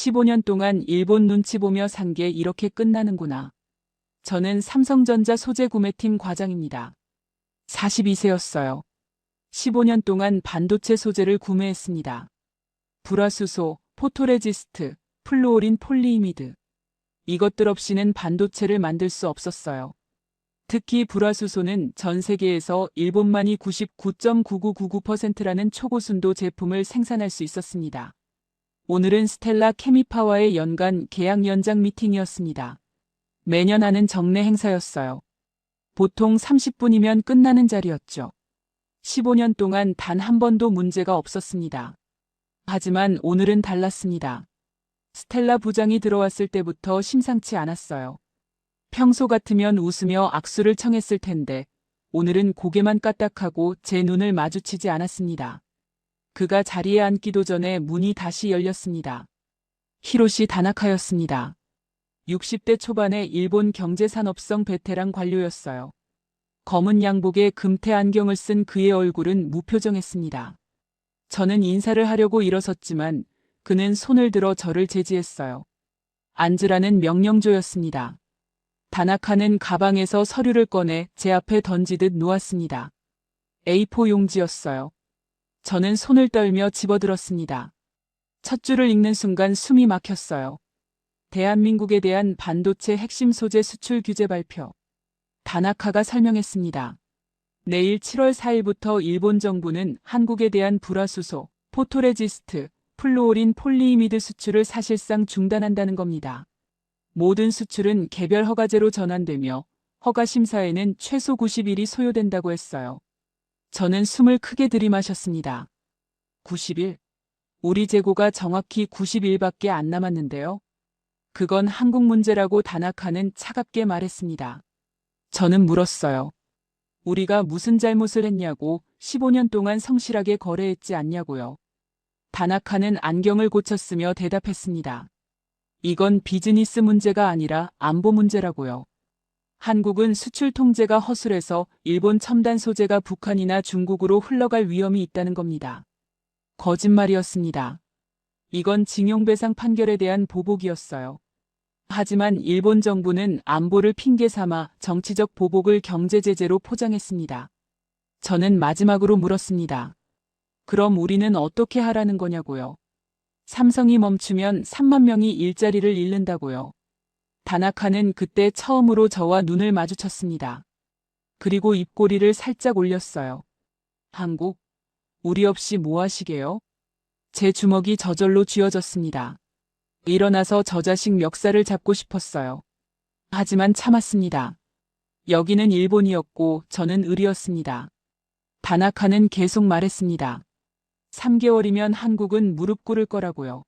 15년 동안 일본 눈치 보며 산 게 이렇게 끝나는구나. 저는 삼성전자 소재 구매팀 과장입니다. 42세였어요. 15년 동안 반도체 소재를 구매했습니다. 불화수소, 포토레지스트, 플루오린 폴리이미드. 이것들 없이는 반도체를 만들 수 없었어요. 특히 불화수소는 전 세계에서 일본만이 99.9999%라는 초고순도 제품을 생산할 수 있었습니다. 오늘은 스텔라 케미파와의 연간 계약 연장 미팅이었습니다. 매년 하는 정례 행사였어요. 보통 30분이면 끝나는 자리였죠. 15년 동안 단 한 번도 문제가 없었습니다. 하지만 오늘은 달랐습니다. 스텔라 부장이 들어왔을 때부터 심상치 않았어요. 평소 같으면 웃으며 악수를 청했을 텐데 오늘은 고개만 까딱하고 제 눈을 마주치지 않았습니다. 그가 자리에 앉기도 전에 문이 다시 열렸습니다. 히로시 다나카였습니다. 60대 초반의 일본 경제산업성 베테랑 관료였어요. 검은 양복에 금태 안경을 쓴 그의 얼굴은 무표정했습니다. 저는 인사를 하려고 일어섰지만 그는 손을 들어 저를 제지했어요. 앉으라는 명령조였습니다. 다나카는 가방에서 서류를 꺼내 제 앞에 던지듯 놓았습니다. A4 용지였어요. 저는 손을 떨며 집어들었습니다. 첫 줄을 읽는 순간 숨이 막혔어요. 대한민국에 대한 반도체 핵심 소재 수출 규제 발표. 다나카가 설명했습니다. 내일 7월 4일부터 일본 정부는 한국에 대한 불화수소, 포토레지스트, 플루오린 폴리이미드 수출을 사실상 중단한다는 겁니다. 모든 수출은 개별 허가제로 전환되며 허가 심사에는 최소 90일이 소요된다고 했어요. 저는 숨을 크게 들이마셨습니다. 90일? 우리 재고가 정확히 90일밖에 안 남았는데요. 그건 한국 문제라고 다나카는 차갑게 말했습니다. 저는 물었어요. 우리가 무슨 잘못을 했냐고 15년 동안 성실하게 거래했지 않냐고요. 다나카는 안경을 고쳤으며 대답했습니다. 이건 비즈니스 문제가 아니라 안보 문제라고요. 한국은 수출 통제가 허술해서 일본 첨단 소재가 북한이나 중국으로 흘러갈 위험이 있다는 겁니다. 거짓말이었습니다. 이건 징용배상 판결에 대한 보복이었어요. 하지만 일본 정부는 안보를 핑계 삼아 정치적 보복을 경제 제재로 포장했습니다. 저는 마지막으로 물었습니다. 그럼 우리는 어떻게 하라는 거냐고요. 삼성이 멈추면 3만 명이 일자리를 잃는다고요. 다나카는 그때 처음으로 저와 눈을 마주쳤습니다. 그리고 입꼬리를 살짝 올렸어요. 한국, 우리 없이 뭐 하시게요? 제 주먹이 저절로 쥐어졌습니다. 일어나서 저 자식 멱살을 잡고 싶었어요. 하지만 참았습니다. 여기는 일본이었고 저는 을이었습니다. 다나카는 계속 말했습니다. 3개월이면 한국은 무릎 꿇을 거라고요.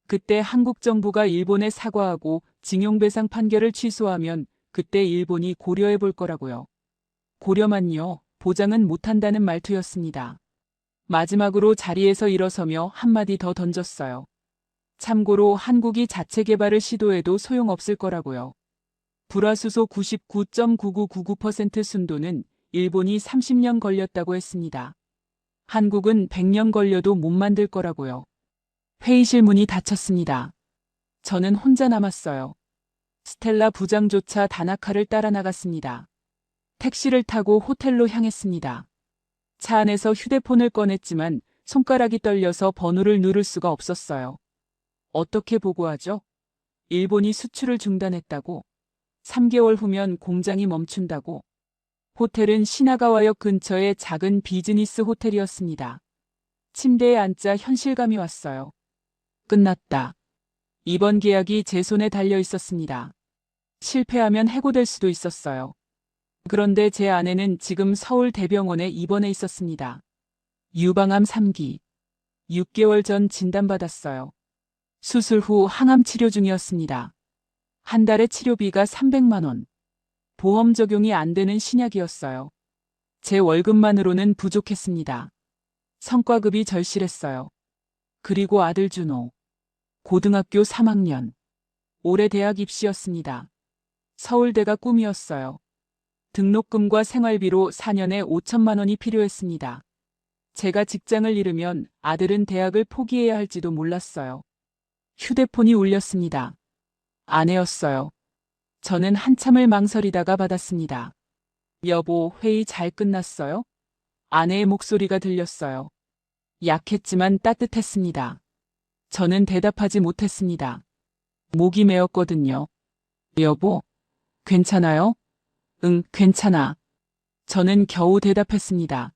그때 한국 정부가 일본에 사과하고 징용배상 판결을 취소하면 그때 일본이 고려해 볼 거라고요. 고려만요, 보장은 못한다는 말투였습니다. 마지막으로 자리에서 일어서며 한마디 더 던졌어요. 참고로 한국이 자체 개발을 시도해도 소용없을 거라고요. 불화수소 99.9999% 순도는 일본이 30년 걸렸다고 했습니다. 한국은 100년 걸려도 못 만들 거라고요. 회의실 문이 닫혔습니다. 저는 혼자 남았어요. 스텔라 부장조차 다나카를 따라 나갔습니다. 택시를 타고 호텔로 향했습니다. 차 안에서 휴대폰을 꺼냈지만 손가락이 떨려서 번호를 누를 수가 없었어요. 어떻게 보고하죠? 일본이 수출을 중단했다고? 3개월 후면 공장이 멈춘다고? 호텔은 시나가와역 근처의 작은 비즈니스 호텔이었습니다. 침대에 앉자 현실감이 왔어요. 끝났다. 이번 계약이 제 손에 달려 있었습니다. 실패하면 해고될 수도 있었어요. 그런데 제 아내는 지금 서울 대병원에 입원해 있었습니다. 유방암 3기. 6개월 전 진단받았어요. 수술 후 항암 치료 중이었습니다. 한 달에 치료비가 300만 원. 보험 적용이 안 되는 신약이었어요. 제 월급만으로는 부족했습니다. 성과급이 절실했어요. 그리고 아들 준호. 고등학교 3학년. 올해 대학 입시였습니다. 서울대가 꿈이었어요. 등록금과 생활비로 4년에 5천만 원이 필요했습니다. 제가 직장을 잃으면 아들은 대학을 포기해야 할지도 몰랐어요. 휴대폰이 울렸습니다. 아내였어요. 저는 한참을 망설이다가 받았습니다. 여보, 회의 잘 끝났어요? 아내의 목소리가 들렸어요. 약했지만 따뜻했습니다. 저는 대답하지 못했습니다. 목이 메었거든요. 여보, 괜찮아요? 응, 괜찮아. 저는 겨우 대답했습니다.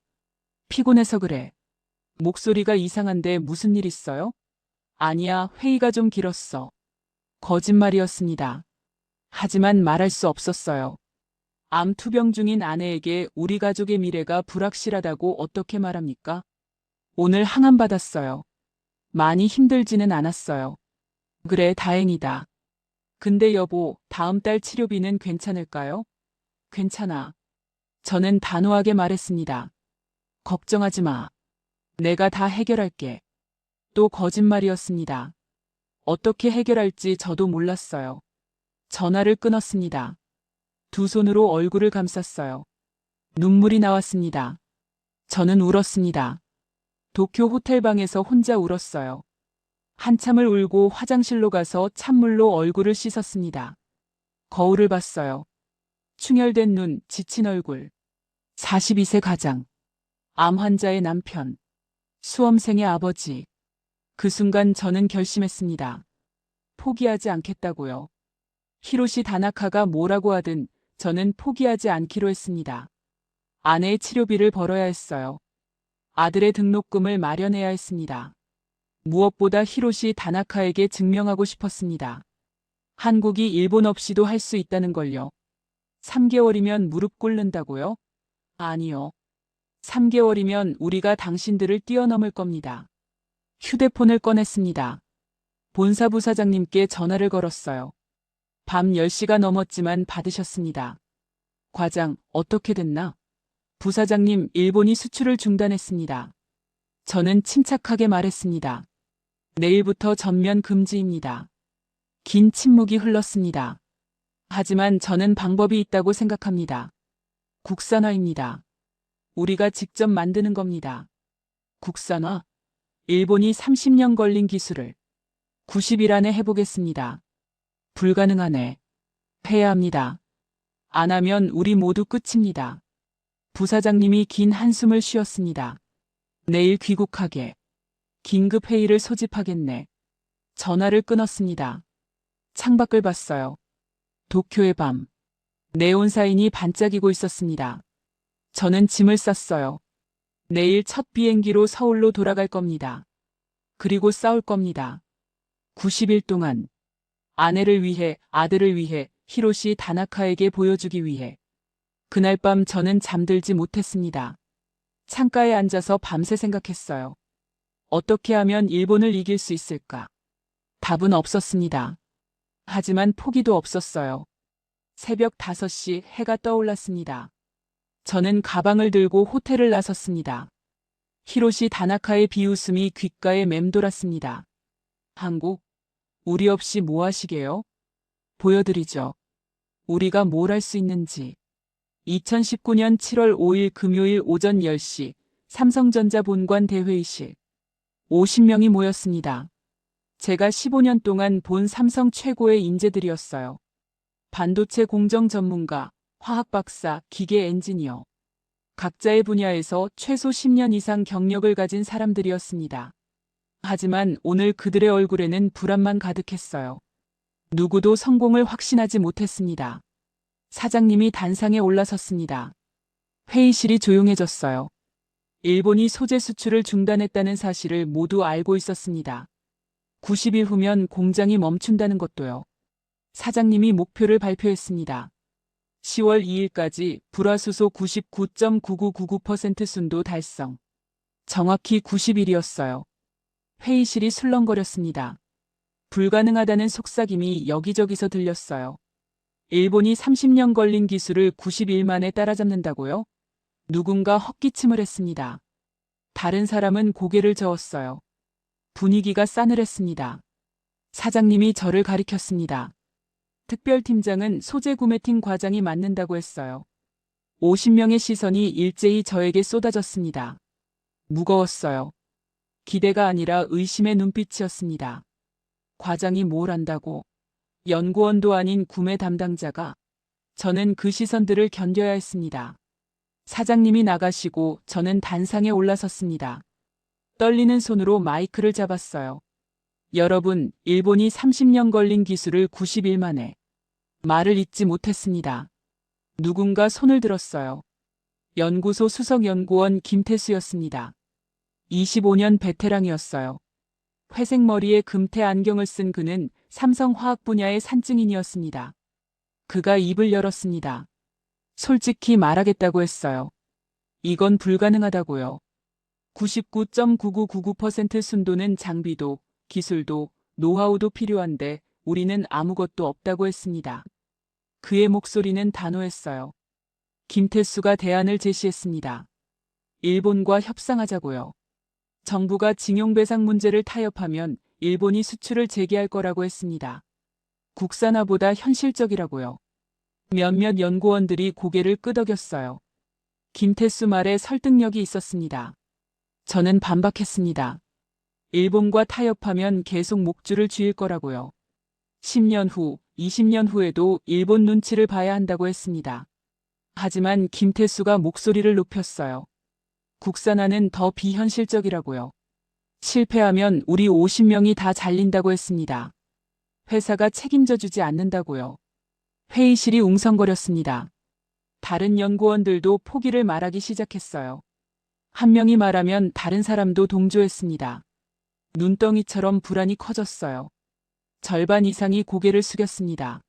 피곤해서 그래. 목소리가 이상한데 무슨 일 있어요? 아니야, 회의가 좀 길었어. 거짓말이었습니다. 하지만 말할 수 없었어요. 암 투병 중인 아내에게 우리 가족의 미래가 불확실하다고 어떻게 말합니까? 오늘 항암 받았어요. 많이 힘들지는 않았어요. 그래, 다행이다. 근데 여보, 다음 달 치료비는 괜찮을까요? 괜찮아. 저는 단호하게 말했습니다. 걱정하지 마. 내가 다 해결할게. 또 거짓말이었습니다. 어떻게 해결할지 저도 몰랐어요. 전화를 끊었습니다. 두 손으로 얼굴을 감쌌어요. 눈물이 나왔습니다. 저는 울었습니다. 도쿄 호텔방에서 혼자 울었어요. 한참을 울고 화장실로 가서 찬물로 얼굴을 씻었습니다. 거울을 봤어요. 충혈된 눈, 지친 얼굴. 42세 가장. 암 환자의 남편. 수험생의 아버지. 그 순간 저는 결심했습니다. 포기하지 않겠다고요. 히로시 다나카가 뭐라고 하든 저는 포기하지 않기로 했습니다. 아내의 치료비를 벌어야 했어요. 아들의 등록금을 마련해야 했습니다. 무엇보다 히로시 다나카에게 증명하고 싶었습니다. 한국이 일본 없이도 할 수 있다는 걸요. 3개월이면 무릎 꿇는다고요? 아니요. 3개월이면 우리가 당신들을 뛰어넘을 겁니다. 휴대폰을 꺼냈습니다. 본사 부사장님께 전화를 걸었어요. 밤 10시가 넘었지만 받으셨습니다. 과장, 어떻게 됐나? 부사장님, 일본이 수출을 중단했습니다. 저는 침착하게 말했습니다. 내일부터 전면 금지입니다. 긴 침묵이 흘렀습니다. 하지만 저는 방법이 있다고 생각합니다. 국산화입니다. 우리가 직접 만드는 겁니다. 국산화? 일본이 30년 걸린 기술을 90일 안에 해보겠습니다. 불가능하네. 해야 합니다. 안 하면 우리 모두 끝입니다. 부사장님이 긴 한숨을 쉬었습니다. 내일 귀국하게. 긴급 회의를 소집하겠네. 전화를 끊었습니다. 창밖을 봤어요. 도쿄의 밤. 네온사인이 반짝이고 있었습니다. 저는 짐을 쌌어요. 내일 첫 비행기로 서울로 돌아갈 겁니다. 그리고 싸울 겁니다. 90일 동안. 아내를 위해, 아들을 위해, 히로시 다나카에게 보여주기 위해. 그날 밤 저는 잠들지 못했습니다. 창가에 앉아서 밤새 생각했어요. 어떻게 하면 일본을 이길 수 있을까? 답은 없었습니다. 하지만 포기도 없었어요. 새벽 5시 해가 떠올랐습니다. 저는 가방을 들고 호텔을 나섰습니다. 히로시 다나카의 비웃음이 귓가에 맴돌았습니다. 한국, 우리 없이 뭐 하시게요? 보여드리죠. 우리가 뭘 할 수 있는지. 2019년 7월 5일 금요일 오전 10시 삼성전자 본관 대회의실. 50명이 모였습니다. 제가 15년 동안 본 삼성 최고의 인재들이었어요. 반도체 공정 전문가, 화학 박사, 기계 엔지니어. 각자의 분야에서 최소 10년 이상 경력을 가진 사람들이었습니다. 하지만 오늘 그들의 얼굴에는 불안만 가득했어요. 누구도 성공을 확신하지 못했습니다. 사장님이 단상에 올라섰습니다. 회의실이 조용해졌어요. 일본이 소재 수출을 중단했다는 사실을 모두 알고 있었습니다. 90일 후면 공장이 멈춘다는 것도요. 사장님이 목표를 발표했습니다. 10월 2일까지 불화수소 99.9999% 순도 달성. 정확히 90일이었어요. 회의실이 술렁거렸습니다. 불가능하다는 속삭임이 여기저기서 들렸어요. 일본이 30년 걸린 기술을 90일 만에 따라잡는다고요? 누군가 헛기침을 했습니다. 다른 사람은 고개를 저었어요. 분위기가 싸늘했습니다. 사장님이 저를 가리켰습니다. 특별팀장은 소재 구매팀 과장이 맡는다고 했어요. 50명의 시선이 일제히 저에게 쏟아졌습니다. 무거웠어요. 기대가 아니라 의심의 눈빛이었습니다. 과장이 뭘 안다고. 연구원도 아닌 구매 담당자가. 저는 그 시선들을 견뎌야 했습니다. 사장님이 나가시고 저는 단상에 올라섰습니다. 떨리는 손으로 마이크를 잡았어요. 여러분, 일본이 30년 걸린 기술을 90일 만에. 말을 잇지 못했습니다. 누군가 손을 들었어요. 연구소 수석연구원 김태수였습니다. 25년 베테랑이었어요. 회색 머리에 금태 안경을 쓴 그는 삼성화학 분야의 산증인이었습니다. 그가 입을 열었습니다. 솔직히 말하겠다고 했어요. 이건 불가능하다고요. 99.9999% 순도는 장비도, 기술도, 노하우도 필요한데 우리는 아무것도 없다고 했습니다. 그의 목소리는 단호했어요. 김태수가 대안을 제시했습니다. 일본과 협상하자고요. 정부가 징용배상 문제를 타협하면 일본이 수출을 재개할 거라고 했습니다. 국산화보다 현실적이라고요. 몇몇 연구원들이 고개를 끄덕였어요. 김태수 말에 설득력이 있었습니다. 저는 반박했습니다. 일본과 타협하면 계속 목줄을 쥘 거라고요. 10년 후, 20년 후에도 일본 눈치를 봐야 한다고 했습니다. 하지만 김태수가 목소리를 높였어요. 국산화는 더 비현실적이라고요. 실패하면 우리 50명이 다 잘린다고 했습니다. 회사가 책임져 주지 않는다고요. 회의실이 웅성거렸습니다. 다른 연구원들도 포기를 말하기 시작했어요. 한 명이 말하면 다른 사람도 동조했습니다. 눈덩이처럼 불안이 커졌어요. 절반 이상이 고개를 숙였습니다.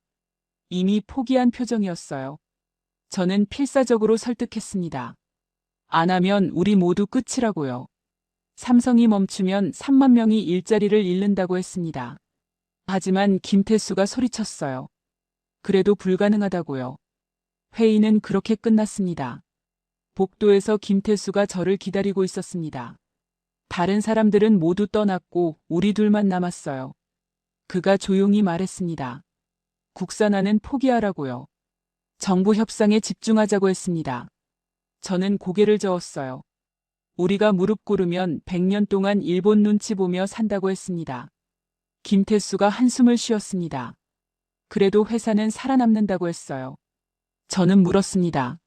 이미 포기한 표정이었어요. 저는 필사적으로 설득했습니다. 안 하면 우리 모두 끝이라고요. 삼성이 멈추면 3만 명이 일자리를 잃는다고 했습니다. 하지만 김태수가 소리쳤어요. 그래도 불가능하다고요. 회의는 그렇게 끝났습니다. 복도에서 김태수가 저를 기다리고 있었습니다. 다른 사람들은 모두 떠났고 우리 둘만 남았어요. 그가 조용히 말했습니다. 국산화는 포기하라고요. 정부 협상에 집중하자고 했습니다. 저는 고개를 저었어요. 우리가 무릎 꿇으면 100년 동안 일본 눈치 보며 산다고 했습니다. 김태수가 한숨을 쉬었습니다. 그래도 회사는 살아남는다고 했어요. 저는 물었습니다.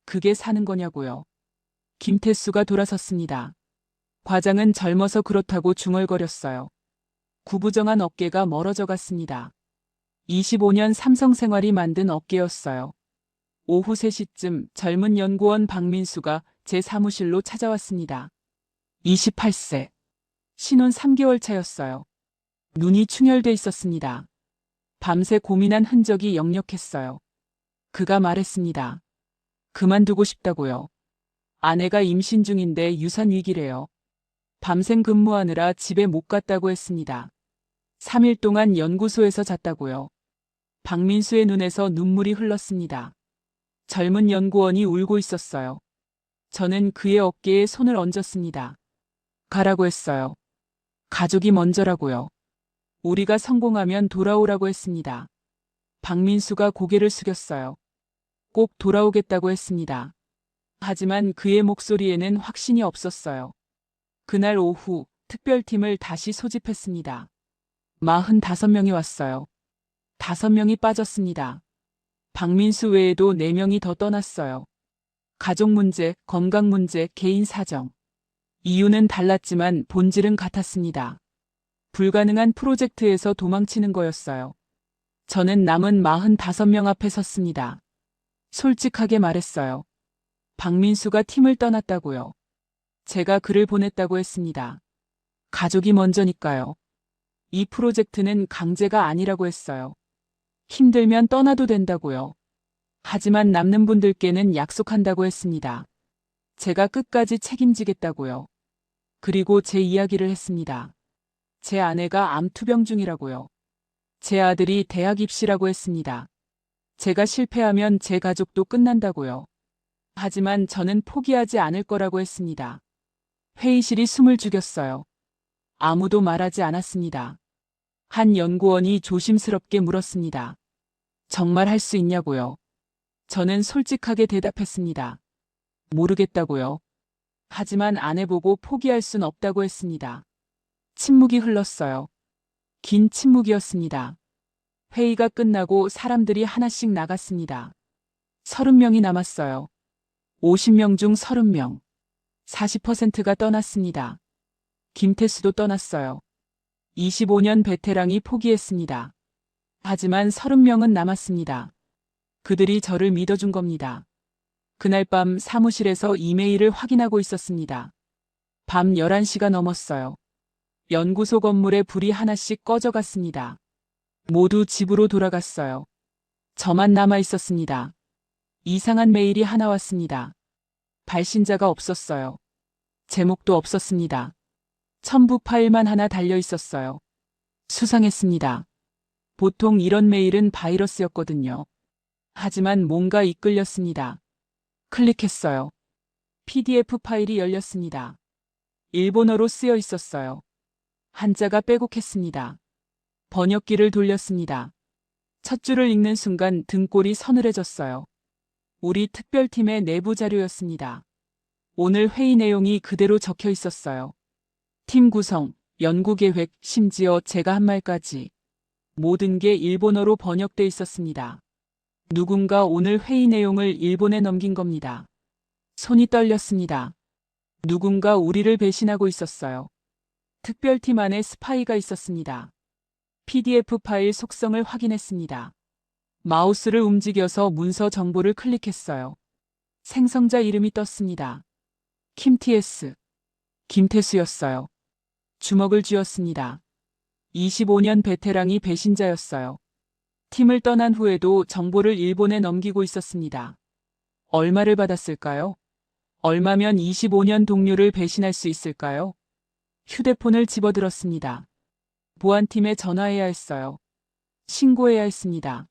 그게 사는 거냐고요. 김태수가 돌아섰습니다. 과장은 젊어서 그렇다고 중얼거렸어요. 구부정한 어깨가 멀어져 갔습니다. 25년 삼성생활이 만든 어깨였어요. 오후 3시쯤 젊은 연구원 박민수가 제 사무실로 찾아왔습니다. 28세. 신혼 3개월 차였어요. 눈이 충혈돼 있었습니다. 밤새 고민한 흔적이 역력했어요. 그가 말했습니다. 그만두고 싶다고요. 아내가 임신 중인데 유산 위기래요. 밤샘 근무하느라 집에 못 갔다고 했습니다. 3일 동안 연구소에서 잤다고요. 박민수의 눈에서 눈물이 흘렀습니다. 젊은 연구원이 울고 있었어요. 저는 그의 어깨에 손을 얹었습니다. 가라고 했어요. 가족이 먼저라고요. 우리가 성공하면 돌아오라고 했습니다. 박민수가 고개를 숙였어요. 꼭 돌아오겠다고 했습니다. 하지만 그의 목소리에는 확신이 없었어요. 그날 오후 특별팀을 다시 소집했습니다. 45명이 왔어요. 5명이 빠졌습니다. 박민수 외에도 4명이 더 떠났어요. 가족 문제, 건강 문제, 개인 사정. 이유는 달랐지만 본질은 같았습니다. 불가능한 프로젝트에서 도망치는 거였어요. 저는 남은 45명 앞에 섰습니다. 솔직하게 말했어요. 박민수가 팀을 떠났다고요. 제가 그를 보냈다고 했습니다. 가족이 먼저니까요. 이 프로젝트는 강제가 아니라고 했어요. 힘들면 떠나도 된다고요. 하지만 남는 분들께는 약속한다고 했습니다. 제가 끝까지 책임지겠다고요. 그리고 제 이야기를 했습니다. 제 아내가 암투병 중이라고요. 제 아들이 대학 입시라고 했습니다. 제가 실패하면 제 가족도 끝난다고요. 하지만 저는 포기하지 않을 거라고 했습니다. 회의실이 숨을 죽였어요. 아무도 말하지 않았습니다. 한 연구원이 조심스럽게 물었습니다. 정말 할 수 있냐고요. 저는 솔직하게 대답했습니다. 모르겠다고요. 하지만 안 해보고 포기할 순 없다고 했습니다. 침묵이 흘렀어요. 긴 침묵이었습니다. 회의가 끝나고 사람들이 하나씩 나갔습니다. 30명이 남았어요. 50명 중 30명. 40%가 떠났습니다. 김태수도 떠났어요. 25년 베테랑이 포기했습니다. 하지만 30명은 남았습니다. 그들이 저를 믿어준 겁니다. 그날 밤 사무실에서 이메일을 확인하고 있었습니다. 밤 11시가 넘었어요. 연구소 건물에 불이 하나씩 꺼져갔습니다. 모두 집으로 돌아갔어요. 저만 남아 있었습니다. 이상한 메일이 하나 왔습니다. 발신자가 없었어요. 제목도 없었습니다. 첨부 파일만 하나 달려 있었어요. 수상했습니다. 보통 이런 메일은 바이러스였거든요. 하지만 뭔가 이끌렸습니다. 클릭했어요. PDF 파일이 열렸습니다. 일본어로 쓰여 있었어요. 한자가 빼곡했습니다. 번역기를 돌렸습니다. 첫 줄을 읽는 순간 등골이 서늘해졌어요. 우리 특별팀의 내부 자료였습니다. 오늘 회의 내용이 그대로 적혀 있었어요. 팀 구성, 연구 계획, 심지어 제가 한 말까지. 모든 게 일본어로 번역돼 있었습니다. 누군가 오늘 회의 내용을 일본에 넘긴 겁니다. 손이 떨렸습니다. 누군가 우리를 배신하고 있었어요. 특별팀 안에 스파이가 있었습니다. PDF 파일 속성을 확인했습니다. 마우스를 움직여서 문서 정보를 클릭했어요. 생성자 이름이 떴습니다. 김TS. 김태수였어요. 주먹을 쥐었습니다. 25년 베테랑이 배신자였어요. 팀을 떠난 후에도 정보를 일본에 넘기고 있었습니다. 얼마를 받았을까요? 얼마면 25년 동료를 배신할 수 있을까요? 휴대폰을 집어들었습니다. 보안팀에 전화해야 했어요. 신고해야 했습니다.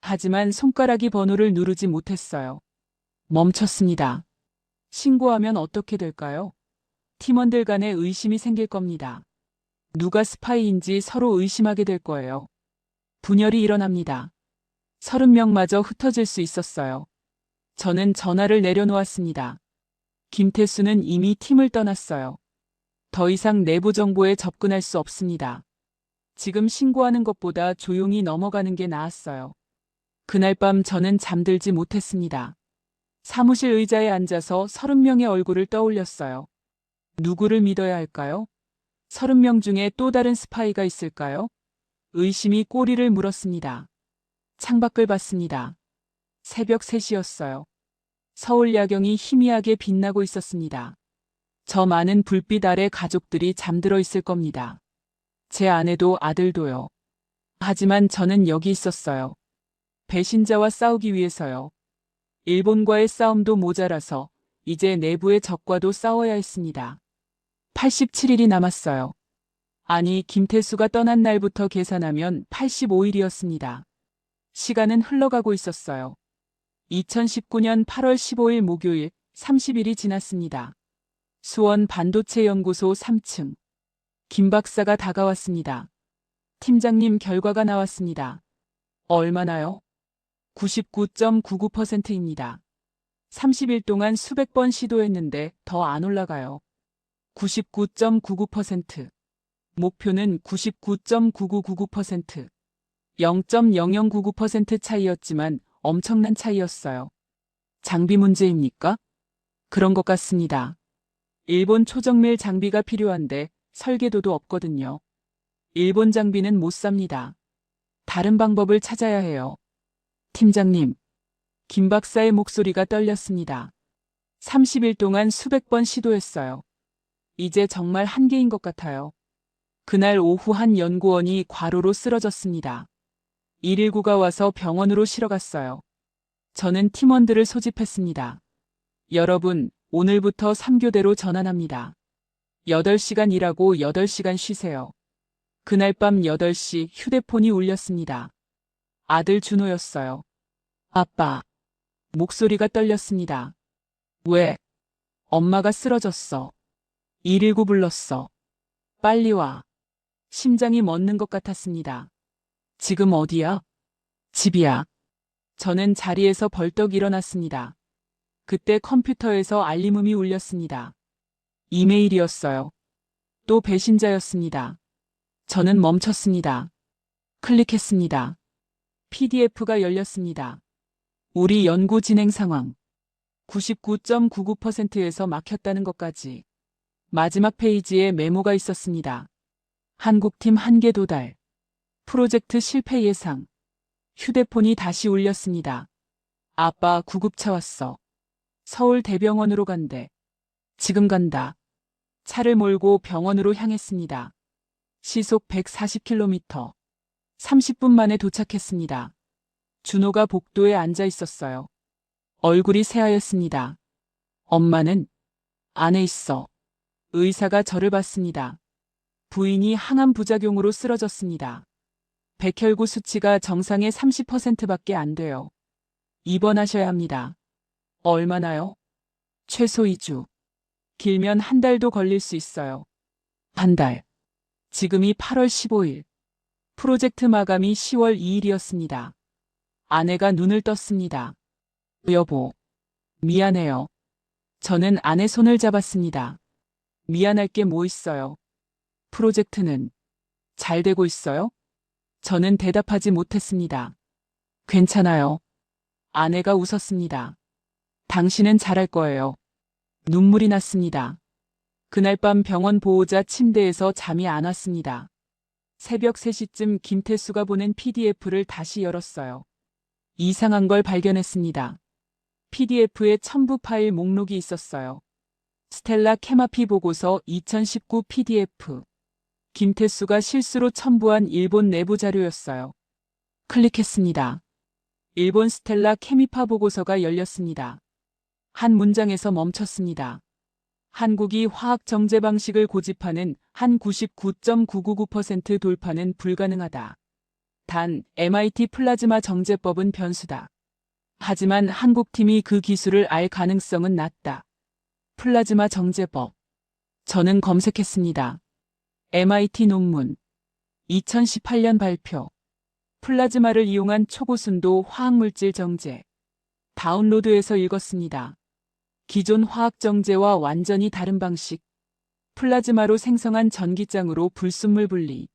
하지만 손가락이 번호를 누르지 못했어요. 멈췄습니다. 신고하면 어떻게 될까요? 팀원들 간에 의심이 생길 겁니다. 누가 스파이인지 서로 의심하게 될 거예요. 분열이 일어납니다. 30명마저 흩어질 수 있었어요. 저는 전화를 내려놓았습니다. 김태수는 이미 팀을 떠났어요. 더 이상 내부 정보에 접근할 수 없습니다. 지금 신고하는 것보다 조용히 넘어가는 게 나았어요. 그날 밤 저는 잠들지 못했습니다. 사무실 의자에 앉아서 30명의 얼굴을 떠올렸어요. 누구를 믿어야 할까요? 30명 중에 또 다른 스파이가 있을까요? 의심이 꼬리를 물었습니다. 창밖을 봤습니다. 새벽 3시였어요. 서울 야경이 희미하게 빛나고 있었습니다. 저 많은 불빛 아래 가족들이 잠들어 있을 겁니다. 제 아내도 아들도요. 하지만 저는 여기 있었어요. 배신자와 싸우기 위해서요. 일본과의 싸움도 모자라서 이제 내부의 적과도 싸워야 했습니다. 87일이 남았어요. 아니, 김태수가 떠난 날부터 계산하면 85일이었습니다. 시간은 흘러가고 있었어요. 2019년 8월 15일 목요일 30일이 지났습니다. 수원 반도체 연구소 3층. 김 박사가 다가왔습니다. 팀장님, 결과가 나왔습니다. 얼마나요? 99.99%입니다. 30일 동안 수백 번 시도했는데 더 안 올라가요. 99.99%. 목표는 99.9999%. 0.0099% 차이였지만 엄청난 차이였어요. 장비 문제입니까? 그런 것 같습니다. 일본 초정밀 장비가 필요한데 설계도도 없거든요. 일본 장비는 못 삽니다. 다른 방법을 찾아야 해요. 팀장님. 김 박사의 목소리가 떨렸습니다. 30일 동안 수백 번 시도했어요. 이제 정말 한계인 것 같아요. 그날 오후 한 연구원이 과로로 쓰러졌습니다. 119가 와서 병원으로 실어갔어요. 저는 팀원들을 소집했습니다. 여러분, 오늘부터 3교대로 전환합니다. 8시간 일하고 8시간 쉬세요. 그날 밤 8시 휴대폰이 울렸습니다. 아들 준호였어요. 아빠. 목소리가 떨렸습니다. 왜? 엄마가 쓰러졌어. 119 불렀어. 빨리 와. 심장이 멎는 것 같았습니다. 지금 어디야? 집이야. 저는 자리에서 벌떡 일어났습니다. 그때 컴퓨터에서 알림음이 울렸습니다. 이메일이었어요. 또 배신자였습니다. 저는 멈췄습니다. 클릭했습니다. PDF가 열렸습니다. 우리 연구 진행 상황. 99.99%에서 막혔다는 것까지. 마지막 페이지에 메모가 있었습니다. 한국팀 한계 도달. 프로젝트 실패 예상. 휴대폰이 다시 울렸습니다. 아빠 구급차 왔어. 서울 대병원으로 간대. 지금 간다. 차를 몰고 병원으로 향했습니다. 시속 140km. 30분 만에 도착했습니다. 준호가 복도에 앉아 있었어요. 얼굴이 새하였습니다. 엄마는 안에 있어. 의사가 저를 봤습니다. 부인이 항암 부작용으로 쓰러졌습니다. 백혈구 수치가 정상의 30%밖에 안 돼요. 입원하셔야 합니다. 얼마나요? 최소 2주. 길면 한 달도 걸릴 수 있어요. 한 달. 지금이 8월 15일. 프로젝트 마감이 10월 2일이었습니다. 아내가 눈을 떴습니다. 여보, 미안해요. 저는 아내 손을 잡았습니다. 미안할 게 뭐 있어요? 프로젝트는 잘 되고 있어요? 저는 대답하지 못했습니다. 괜찮아요. 아내가 웃었습니다. 당신은 잘할 거예요. 눈물이 났습니다. 그날 밤 병원 보호자 침대에서 잠이 안 왔습니다. 새벽 3시쯤 김태수가 보낸 PDF를 다시 열었어요. 이상한 걸 발견했습니다. PDF에 첨부 파일 목록이 있었어요. 스텔라 케마피 보고서 2019 PDF. 김태수가 실수로 첨부한 일본 내부 자료였어요. 클릭했습니다. 일본 스텔라 케미파 보고서가 열렸습니다. 한 문장에서 멈췄습니다. 한국이 화학 정제 방식을 고집하는 한 99.999% 돌파는 불가능하다. 단, MIT 플라즈마 정제법은 변수다. 하지만 한국팀이 그 기술을 알 가능성은 낮다. 플라즈마 정제법. 저는 검색했습니다. MIT 논문. 2018년 발표. 플라즈마를 이용한 초고순도 화학물질 정제. 다운로드에서 읽었습니다. 기존 화학 정제와 완전히 다른 방식. 플라즈마로 생성한 전기장으로 불순물 분리.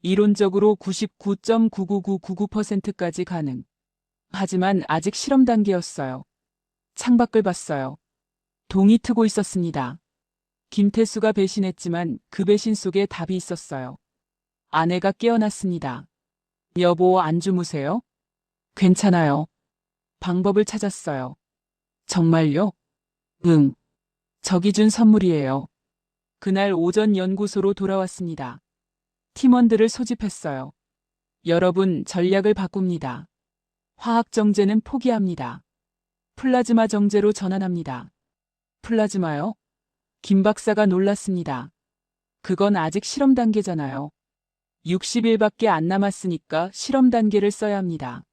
이론적으로 99.99999%까지 가능. 하지만 아직 실험 단계였어요. 창밖을 봤어요. 동이 트고 있었습니다. 김태수가 배신했지만 그 배신 속에 답이 있었어요. 아내가 깨어났습니다. 여보, 안 주무세요? 괜찮아요. 방법을 찾았어요. 정말요? 응. 적이 준 선물이에요. 그날 오전 연구소로 돌아왔습니다. 팀원들을 소집했어요. 여러분, 전략을 바꿉니다. 화학 정제는 포기합니다. 플라즈마 정제로 전환합니다. 플라즈마요? 김 박사가 놀랐습니다. 그건 아직 실험 단계잖아요. 60일밖에 안 남았으니까 실험 단계를 써야 합니다.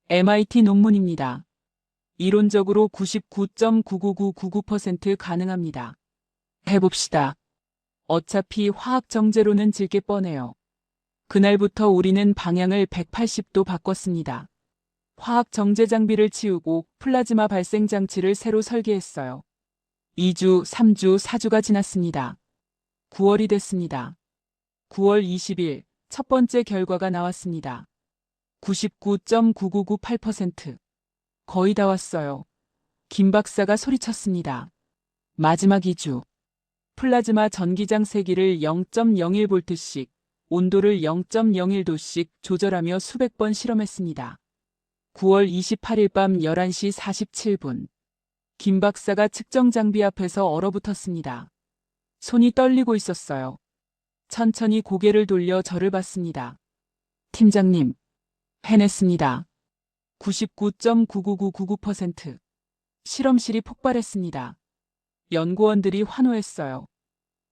MIT 논문입니다. 이론적으로 99.99999% 가능합니다. 해봅시다. 어차피 화학 정제로는 질 게 뻔해요. 그날부터 우리는 방향을 180도 바꿨습니다. 화학 정제 장비를 치우고 플라즈마 발생 장치를 새로 설계했어요. 2주, 3주, 4주가 지났습니다. 9월이 됐습니다. 9월 20일 첫 번째 결과가 나왔습니다. 99.9998%. 거의 다 왔어요. 김 박사가 소리쳤습니다. 마지막 2주. 플라즈마 전기장 세기를 0.01V씩, 온도를 0.01도씩 조절하며 수백 번 실험했습니다. 9월 28일 밤 11시 47분. 김 박사가 측정 장비 앞에서 얼어붙었습니다. 손이 떨리고 있었어요. 천천히 고개를 돌려 저를 봤습니다. 팀장님, 해냈습니다. 99.99999%. 실험실이 폭발했습니다. 연구원들이 환호했어요.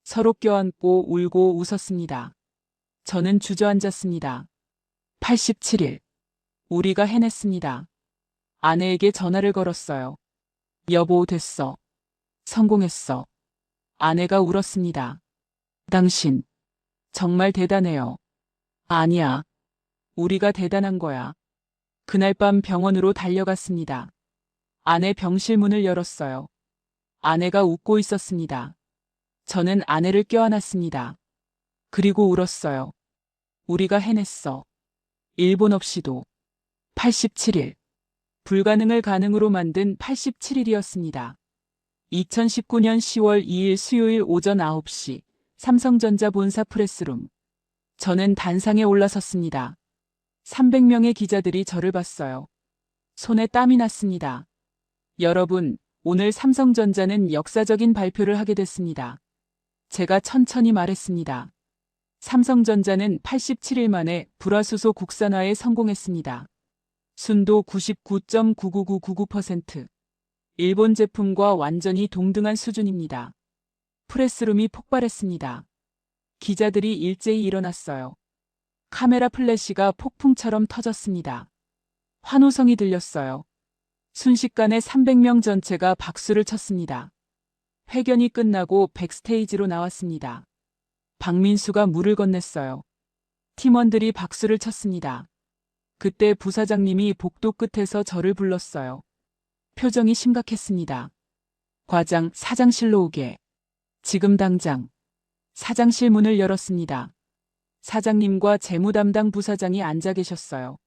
서로 껴안고 울고 웃었습니다. 저는 주저앉았습니다. 87일. 우리가 해냈습니다. 아내에게 전화를 걸었어요. 여보, 됐어. 성공했어. 아내가 울었습니다. 당신, 정말 대단해요. 아니야. 우리가 대단한 거야. 그날 밤 병원으로 달려갔습니다. 아내 병실 문을 열었어요. 아내가 웃고 있었습니다. 저는 아내를 껴안았습니다. 그리고 울었어요. 우리가 해냈어. 일본 없이도. 87일. 불가능을 가능으로 만든 87일이었습니다. 2019년 10월 2일 수요일 오전 9시 삼성전자 본사 프레스룸. 저는 단상에 올라섰습니다. 300명의 기자들이 저를 봤어요. 손에 땀이 났습니다. 여러분, 오늘 삼성전자는 역사적인 발표를 하게 됐습니다. 제가 천천히 말했습니다. 삼성전자는 87일 만에 불화수소 국산화에 성공했습니다. 순도 99.99999%. 일본 제품과 완전히 동등한 수준입니다. 프레스룸이 폭발했습니다. 기자들이 일제히 일어났어요. 카메라 플래시가 폭풍처럼 터졌습니다. 환호성이 들렸어요. 순식간에 300명 전체가 박수를 쳤습니다. 회견이 끝나고 백스테이지로 나왔습니다. 박민수가 물을 건넸어요. 팀원들이 박수를 쳤습니다. 그때 부사장님이 복도 끝에서 저를 불렀어요. 표정이 심각했습니다. 과장, 사장실로 오게. 지금 당장. 사장실 문을 열었습니다. 사장님과 재무담당 부사장이 앉아 계셨어요.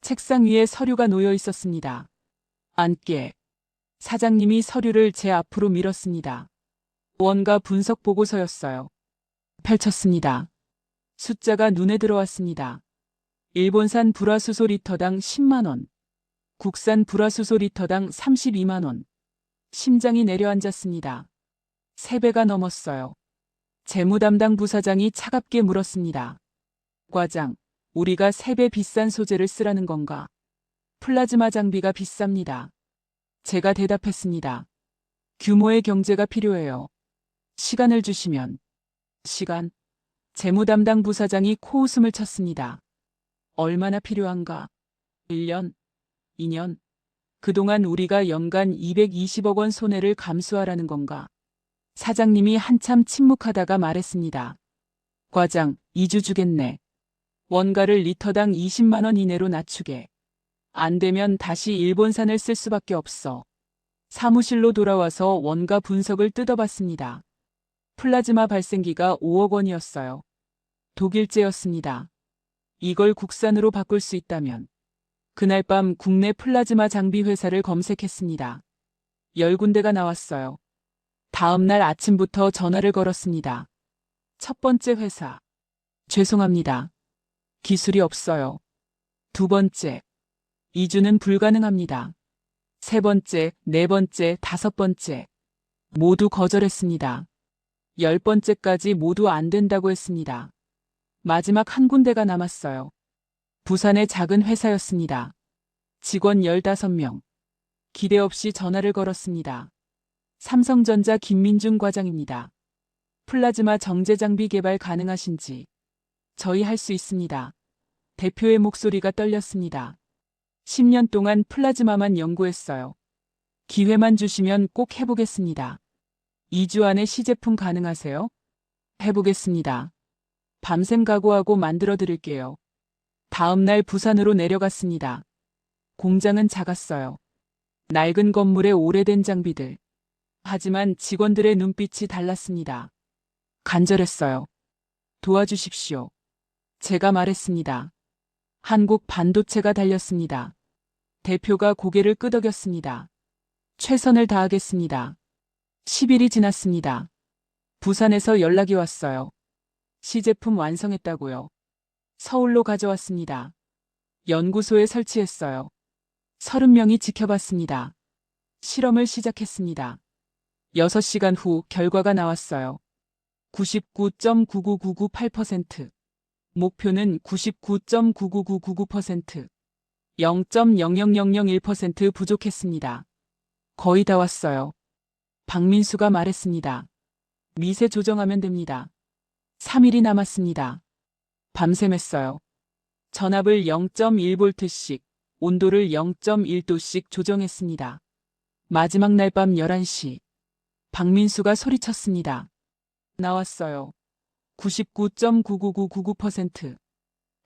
책상 위에 서류가 놓여 있었습니다. 앉게. 사장님이 서류를 제 앞으로 밀었습니다. 원가 분석 보고서였어요. 펼쳤습니다. 숫자가 눈에 들어왔습니다. 일본산 불화수소 리터당 10만 원. 국산 불화수소 리터당 32만 원. 심장이 내려앉았습니다. 3배가 넘었어요. 재무담당 부사장이 차갑게 물었습니다. 과장, 우리가 3배 비싼 소재를 쓰라는 건가? 플라즈마 장비가 비쌉니다. 제가 대답했습니다. 규모의 경제가 필요해요. 시간을 주시면. 시간? 재무담당 부사장이 코웃음을 쳤습니다. 얼마나 필요한가? 1년? 2년? 그동안 우리가 연간 220억 원 손해를 감수하라는 건가? 사장님이 한참 침묵하다가 말했습니다. 과장, 2주 주겠네. 원가를 리터당 20만 원 이내로 낮추게. 안 되면 다시 일본산을 쓸 수밖에 없어. 사무실로 돌아와서 원가 분석을 뜯어봤습니다. 플라즈마 발생기가 5억 원이었어요. 독일제였습니다. 이걸 국산으로 바꿀 수 있다면. 그날 밤 국내 플라즈마 장비 회사를 검색했습니다. 10군데가 나왔어요. 다음 날 아침부터 전화를 걸었습니다. 첫 번째 회사. 죄송합니다. 기술이 없어요. 두 번째. 2주는 불가능합니다. 세 번째, 네 번째, 다섯 번째. 모두 거절했습니다. 10번째까지 모두 안 된다고 했습니다. 마지막 한 군데가 남았어요. 부산의 작은 회사였습니다. 직원 15명. 기대 없이 전화를 걸었습니다. 삼성전자 김민중 과장입니다. 플라즈마 정제 장비 개발 가능하신지. 저희 할 수 있습니다. 대표의 목소리가 떨렸습니다. 10년 동안 플라즈마만 연구했어요. 기회만 주시면 꼭 해보겠습니다. 2주 안에 시제품 가능하세요? 해보겠습니다. 밤샘 각오하고 만들어 드릴게요. 다음 날 부산으로 내려갔습니다. 공장은 작았어요. 낡은 건물에 오래된 장비들. 하지만 직원들의 눈빛이 달랐습니다. 간절했어요. 도와주십시오. 제가 말했습니다. 한국 반도체가 달렸습니다. 대표가 고개를 끄덕였습니다. 최선을 다하겠습니다. 10일이 지났습니다. 부산에서 연락이 왔어요. 시제품 완성했다고요. 서울로 가져왔습니다. 연구소에 설치했어요. 30명이 지켜봤습니다. 실험을 시작했습니다. 6시간 후 결과가 나왔어요. 99.99998%. 목표는 99.99999%. 0.00001% 부족했습니다. 거의 다 왔어요. 박민수가 말했습니다. 미세 조정하면 됩니다. 3일이 남았습니다. 밤샘했어요. 전압을 0.1V씩, 온도를 0.1도씩 조정했습니다. 마지막 날 밤 11시. 박민수가 소리쳤습니다. 나왔어요. 99.99999%.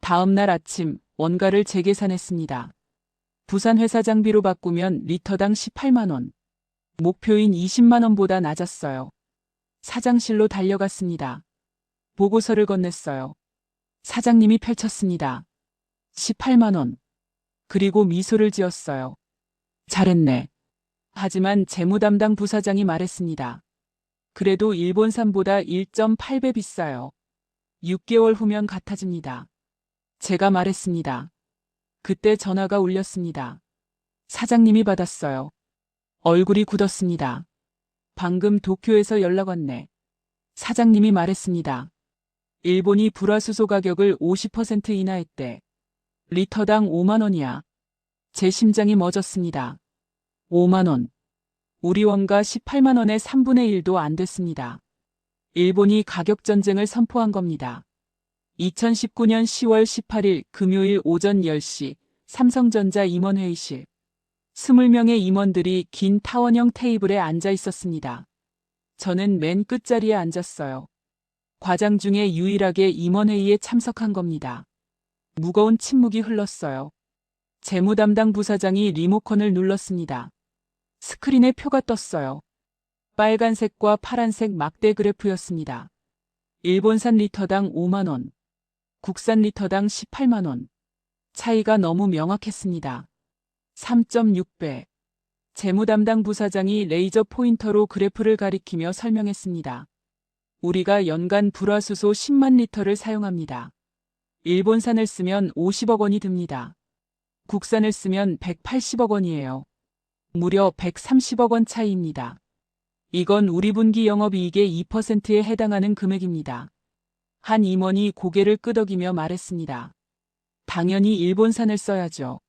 다음 날 아침 원가를 재계산했습니다. 부산 회사 장비로 바꾸면 리터당 18만 원. 목표인 20만 원보다 낮았어요. 사장실로 달려갔습니다. 보고서를 건넸어요. 사장님이 펼쳤습니다. 18만 원. 그리고 미소를 지었어요. 잘했네. 하지만 재무담당 부사장이 말했습니다. 그래도 일본산보다 1.8배 비싸요. 6개월 후면 같아집니다. 제가 말했습니다. 그때 전화가 울렸습니다. 사장님이 받았어요. 얼굴이 굳었습니다. 방금 도쿄에서 연락 왔네. 사장님이 말했습니다. 일본이 불화수소 가격을 50% 인하했대. 리터당 5만 원이야. 제 심장이 멎었습니다. 5만 원. 우리 원가 18만 원의 3분의 1도 안 됐습니다. 일본이 가격전쟁을 선포한 겁니다. 2019년 10월 18일 금요일 오전 10시 삼성전자 임원회의실. 20명의 임원들이 긴 타원형 테이블에 앉아 있었습니다. 저는 맨 끝자리에 앉았어요. 과장 중에 유일하게 임원회의에 참석한 겁니다. 무거운 침묵이 흘렀어요. 재무담당 부사장이 리모컨을 눌렀습니다. 스크린에 표가 떴어요. 빨간색과 파란색 막대 그래프였습니다. 일본산 리터당 5만 원, 국산 리터당 18만 원. 차이가 너무 명확했습니다. 3.6배. 재무담당 부사장이 레이저 포인터로 그래프를 가리키며 설명했습니다. 우리가 연간 불화수소 10만 리터를 사용합니다. 일본산을 쓰면 50억 원이 듭니다. 국산을 쓰면 180억 원이에요. 무려 130억 원 차이입니다. 이건 우리 분기 영업이익의 2%에 해당하는 금액입니다. 한 임원이 고개를 끄덕이며 말했습니다. 당연히 일본산을 써야죠.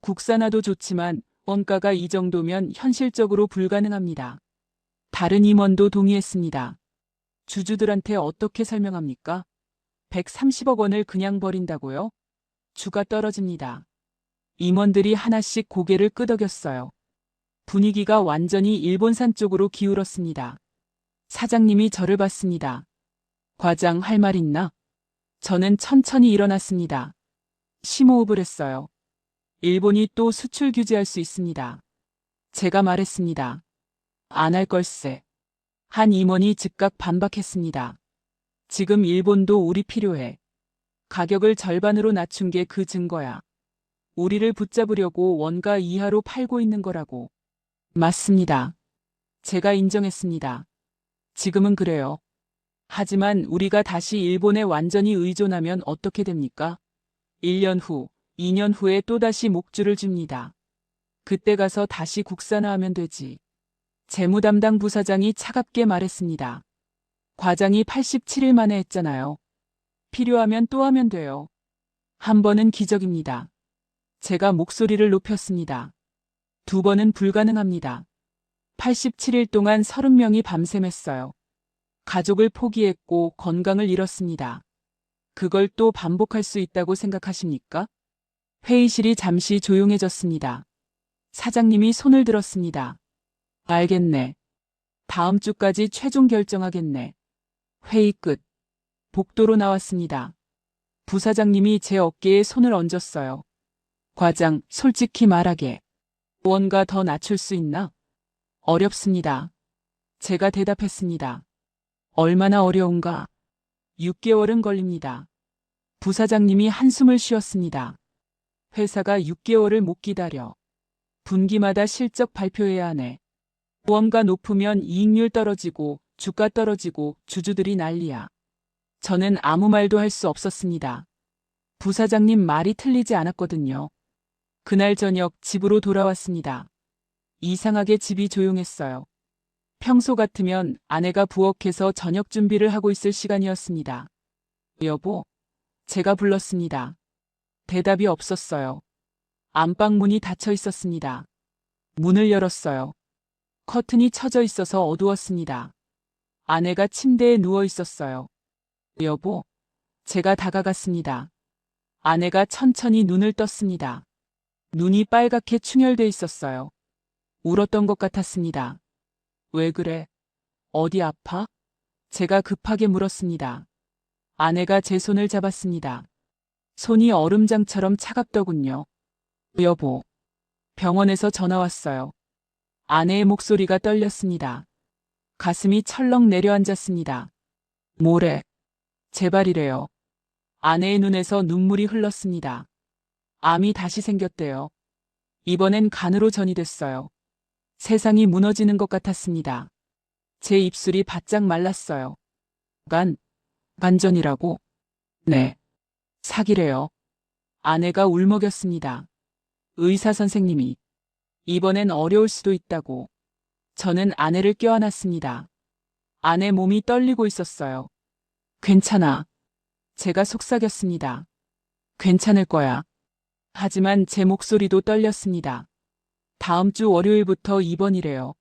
국산화도 좋지만 원가가 이 정도면 현실적으로 불가능합니다. 다른 임원도 동의했습니다. 주주들한테 어떻게 설명합니까? 130억 원을 그냥 버린다고요? 주가 떨어집니다. 임원들이 하나씩 고개를 끄덕였어요. 분위기가 완전히 일본산 쪽으로 기울었습니다. 사장님이 저를 봤습니다. 과장 할 말 있나? 저는 천천히 일어났습니다. 심호흡을 했어요. 일본이 또 수출 규제할 수 있습니다. 제가 말했습니다. 안 할 걸세. 한 임원이 즉각 반박했습니다. 지금 일본도 우리 필요해. 가격을 절반으로 낮춘 게 그 증거야. 우리를 붙잡으려고 원가 이하로 팔고 있는 거라고. 맞습니다. 제가 인정했습니다. 지금은 그래요. 하지만 우리가 다시 일본에 완전히 의존하면 어떻게 됩니까? 1년 후, 2년 후에 또다시 목줄을 줍니다. 그때 가서 다시 국산화하면 되지. 재무담당 부사장이 차갑게 말했습니다. 과장이 87일 만에 했잖아요. 필요하면 또 하면 돼요. 한 번은 기적입니다. 제가 목소리를 높였습니다. 두 번은 불가능합니다. 87일 동안 30명이 밤샘했어요. 가족을 포기했고 건강을 잃었습니다. 그걸 또 반복할 수 있다고 생각하십니까? 회의실이 잠시 조용해졌습니다. 사장님이 손을 들었습니다. 알겠네. 다음 주까지 최종 결정하겠네. 회의 끝. 복도로 나왔습니다. 부사장님이 제 어깨에 손을 얹었어요. 과장, 솔직히 말하게. 원가 더 낮출 수 있나? 어렵습니다. 제가 대답했습니다. 얼마나 어려운가? 6개월은 걸립니다. 부사장님이 한숨을 쉬었습니다. 회사가 6개월을 못 기다려. 분기마다 실적 발표해야 하네. 원가 높으면 이익률 떨어지고 주가 떨어지고 주주들이 난리야. 저는 아무 말도 할 수 없었습니다. 부사장님 말이 틀리지 않았거든요. 그날 저녁 집으로 돌아왔습니다. 이상하게 집이 조용했어요. 평소 같으면 아내가 부엌에서 저녁 준비를 하고 있을 시간이었습니다. 여보, 제가 불렀습니다. 대답이 없었어요. 안방 문이 닫혀 있었습니다. 문을 열었어요. 커튼이 쳐져 있어서 어두웠습니다. 아내가 침대에 누워 있었어요. 여보, 제가 다가갔습니다. 아내가 천천히 눈을 떴습니다. 눈이 빨갛게 충혈돼 있었어요. 울었던 것 같았습니다. 왜 그래? 어디 아파? 제가 급하게 물었습니다. 아내가 제 손을 잡았습니다. 손이 얼음장처럼 차갑더군요. 여보, 병원에서 전화 왔어요. 아내의 목소리가 떨렸습니다. 가슴이 철렁 내려앉았습니다. 뭐래? 제발이래요. 아내의 눈에서 눈물이 흘렀습니다. 암이 다시 생겼대요. 이번엔 간으로 전이됐어요. 세상이 무너지는 것 같았습니다. 제 입술이 바짝 말랐어요. 반전이라고? 네. 사기래요. 아내가 울먹였습니다. 의사 선생님이. 이번엔 어려울 수도 있다고. 저는 아내를 껴안았습니다. 아내 몸이 떨리고 있었어요. 괜찮아. 제가 속삭였습니다. 괜찮을 거야. 하지만 제 목소리도 떨렸습니다. 다음 주 월요일부터 입원이래요.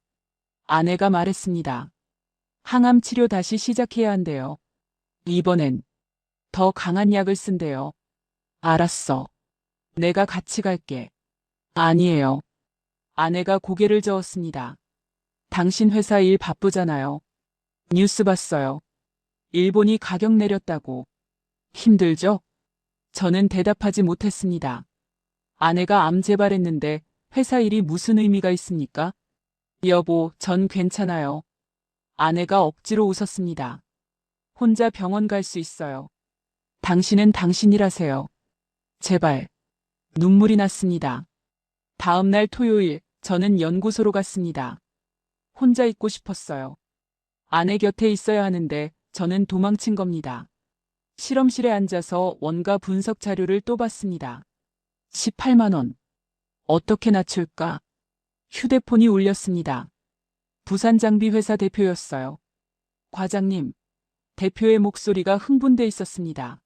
아내가 말했습니다. 항암 치료 다시 시작해야 한대요. 이번엔 더 강한 약을 쓴대요. 알았어. 내가 같이 갈게. 아니에요. 아내가 고개를 저었습니다. 당신 회사 일 바쁘잖아요. 뉴스 봤어요. 일본이 가격 내렸다고. 힘들죠? 저는 대답하지 못했습니다. 아내가 암 재발했는데 회사 일이 무슨 의미가 있습니까? 여보, 전 괜찮아요. 아내가 억지로 웃었습니다. 혼자 병원 갈 수 있어요. 당신은 당신이라세요. 제발. 눈물이 났습니다. 다음 날 토요일, 저는 연구소로 갔습니다. 혼자 있고 싶었어요. 아내 곁에 있어야 하는데 저는 도망친 겁니다. 실험실에 앉아서 원가 분석 자료를 또 봤습니다. 18만 원. 어떻게 낮출까? 휴대폰이 울렸습니다. 부산장비회사 대표였어요. 과장님, 대표의 목소리가 흥분돼 있었습니다.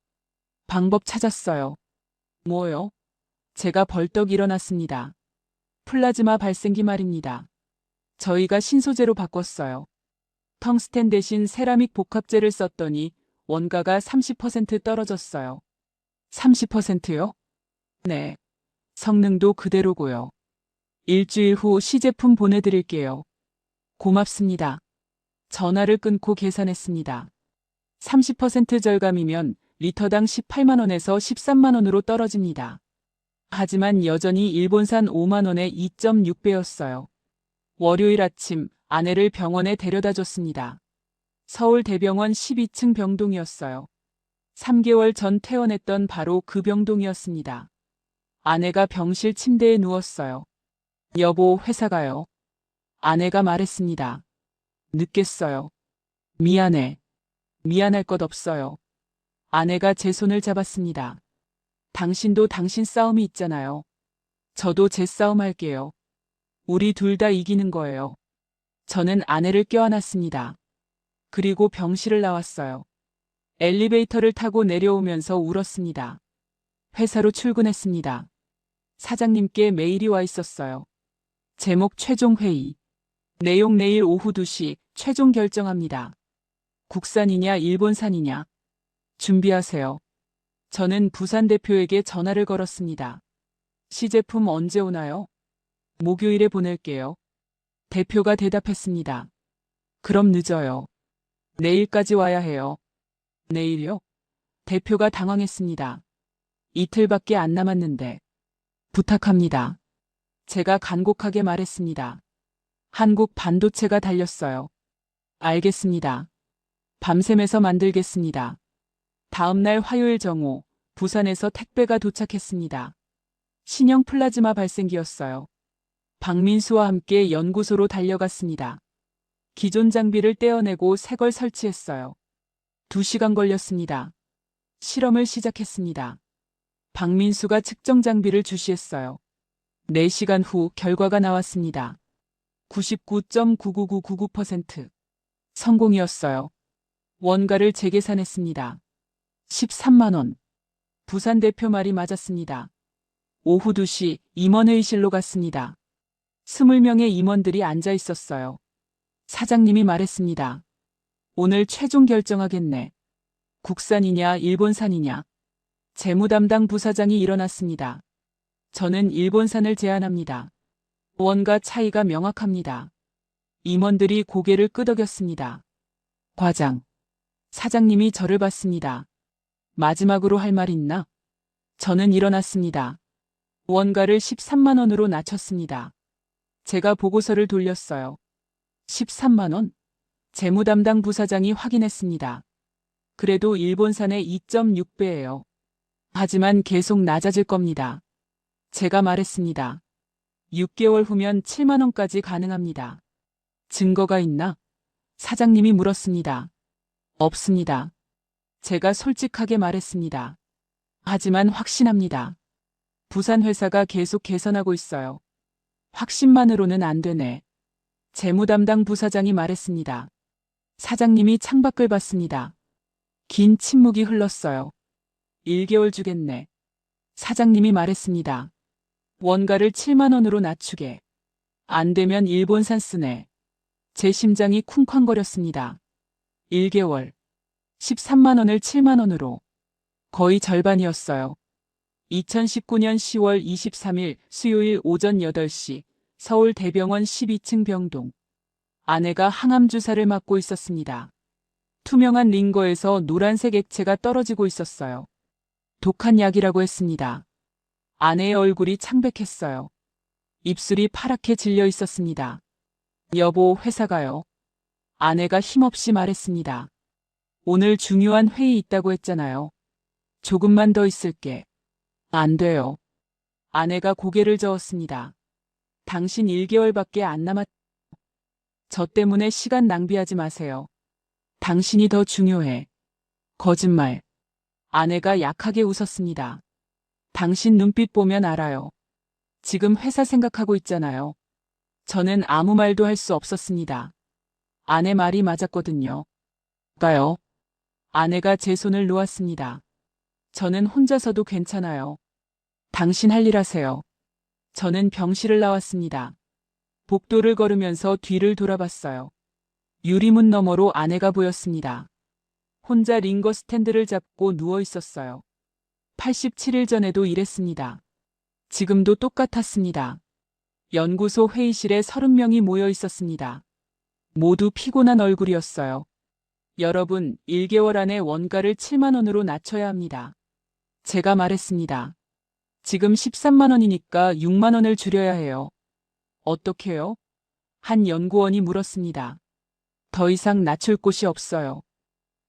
방법 찾았어요. 뭐요? 제가 벌떡 일어났습니다. 플라즈마 발생기 말입니다. 저희가 신소재로 바꿨어요. 텅스텐 대신 세라믹 복합재를 썼더니 원가가 30% 떨어졌어요. 30%요? 네. 성능도 그대로고요. 일주일 후 시제품 보내드릴게요. 고맙습니다. 전화를 끊고 계산했습니다. 30% 절감이면 리터당 18만 원에서 13만 원으로 떨어집니다. 하지만 여전히 일본산 5만 원의 2.6배였어요. 월요일 아침 아내를 병원에 데려다 줬습니다. 서울대병원 12층 병동이었어요. 3개월 전 퇴원했던 바로 그 병동이었습니다. 아내가 병실 침대에 누웠어요. 여보, 회사 가요. 아내가 말했습니다. 늦겠어요. 미안해. 미안할 것 없어요. 아내가 제 손을 잡았습니다. 당신도 당신 싸움이 있잖아요. 저도 제 싸움 할게요. 우리 둘 다 이기는 거예요. 저는 아내를 껴안았습니다. 그리고 병실을 나왔어요. 엘리베이터를 타고 내려오면서 울었습니다. 회사로 출근했습니다. 사장님께 메일이 와 있었어요. 제목 최종 회의. 내용 내일 오후 2시 최종 결정합니다. 국산이냐 일본산이냐. 준비하세요. 저는 부산 대표에게 전화를 걸었습니다. 시제품 언제 오나요? 목요일에 보낼게요. 대표가 대답했습니다. 그럼 늦어요. 내일까지 와야 해요. 내일요? 대표가 당황했습니다. 이틀밖에 안 남았는데. 부탁합니다. 제가 간곡하게 말했습니다. 한국 반도체가 달렸어요. 알겠습니다. 밤샘에서 만들겠습니다. 다음 날 화요일 정오, 부산에서 택배가 도착했습니다. 신형 플라즈마 발생기였어요. 박민수와 함께 연구소로 달려갔습니다. 기존 장비를 떼어내고 새 걸 설치했어요. 2시간 걸렸습니다. 실험을 시작했습니다. 박민수가 측정 장비를 주시했어요. 4시간 후 결과가 나왔습니다. 99.99999% 성공이었어요. 원가를 재계산했습니다. 13만 원. 부산 대표 말이 맞았습니다. 오후 2시 임원회의실로 갔습니다. 20명의 임원들이 앉아 있었어요. 사장님이 말했습니다. 오늘 최종 결정하겠네. 국산이냐 일본산이냐. 재무담당 부사장이 일어났습니다. 저는 일본산을 제안합니다. 원가 차이가 명확합니다. 임원들이 고개를 끄덕였습니다. 과장. 사장님이 저를 봤습니다. 마지막으로 할 말 있나? 저는 일어났습니다. 원가를 13만 원으로 낮췄습니다. 제가 보고서를 돌렸어요. 13만 원? 재무담당 부사장이 확인했습니다. 그래도 일본산의 2.6배예요. 하지만 계속 낮아질 겁니다. 제가 말했습니다. 6개월 후면 7만 원까지 가능합니다. 증거가 있나? 사장님이 물었습니다. 없습니다. 제가 솔직하게 말했습니다. 하지만 확신합니다. 부산 회사가 계속 개선하고 있어요. 확신만으로는 안 되네. 재무담당 부사장이 말했습니다. 사장님이 창밖을 봤습니다. 긴 침묵이 흘렀어요. 1개월 주겠네. 사장님이 말했습니다. 원가를 7만 원으로 낮추게. 안 되면 일본산 쓰네. 제 심장이 쿵쾅거렸습니다. 1개월. 13만 원을 7만 원으로. 거의 절반이었어요. 2019년 10월 23일 수요일 오전 8시 서울 대병원 12층 병동. 아내가 항암 주사를 맞고 있었습니다. 투명한 링거에서 노란색 액체가 떨어지고 있었어요. 독한 약이라고 했습니다. 아내의 얼굴이 창백했어요. 입술이 파랗게 질려 있었습니다. 여보, 회사 가요. 아내가 힘없이 말했습니다. 오늘 중요한 회의 있다고 했잖아요. 조금만 더 있을게. 안 돼요. 아내가 고개를 저었습니다. 당신 1개월밖에 안 남았. 저 때문에 시간 낭비하지 마세요. 당신이 더 중요해. 거짓말. 아내가 약하게 웃었습니다. 당신 눈빛 보면 알아요. 지금 회사 생각하고 있잖아요. 저는 아무 말도 할 수 없었습니다. 아내 말이 맞았거든요. 가요. 아내가 제 손을 놓았습니다. 저는 혼자서도 괜찮아요. 당신 할 일 하세요. 저는 병실을 나왔습니다. 복도를 걸으면서 뒤를 돌아봤어요. 유리문 너머로 아내가 보였습니다. 혼자 링거 스탠드를 잡고 누워 있었어요. 87일 전에도 이랬습니다. 지금도 똑같았습니다. 연구소 회의실에 30명이 모여 있었습니다. 모두 피곤한 얼굴이었어요. 여러분, 1개월 안에 원가를 7만 원으로 낮춰야 합니다. 제가 말했습니다. 지금 13만 원이니까 6만 원을 줄여야 해요. 어떻게요? 한 연구원이 물었습니다. 더 이상 낮출 곳이 없어요.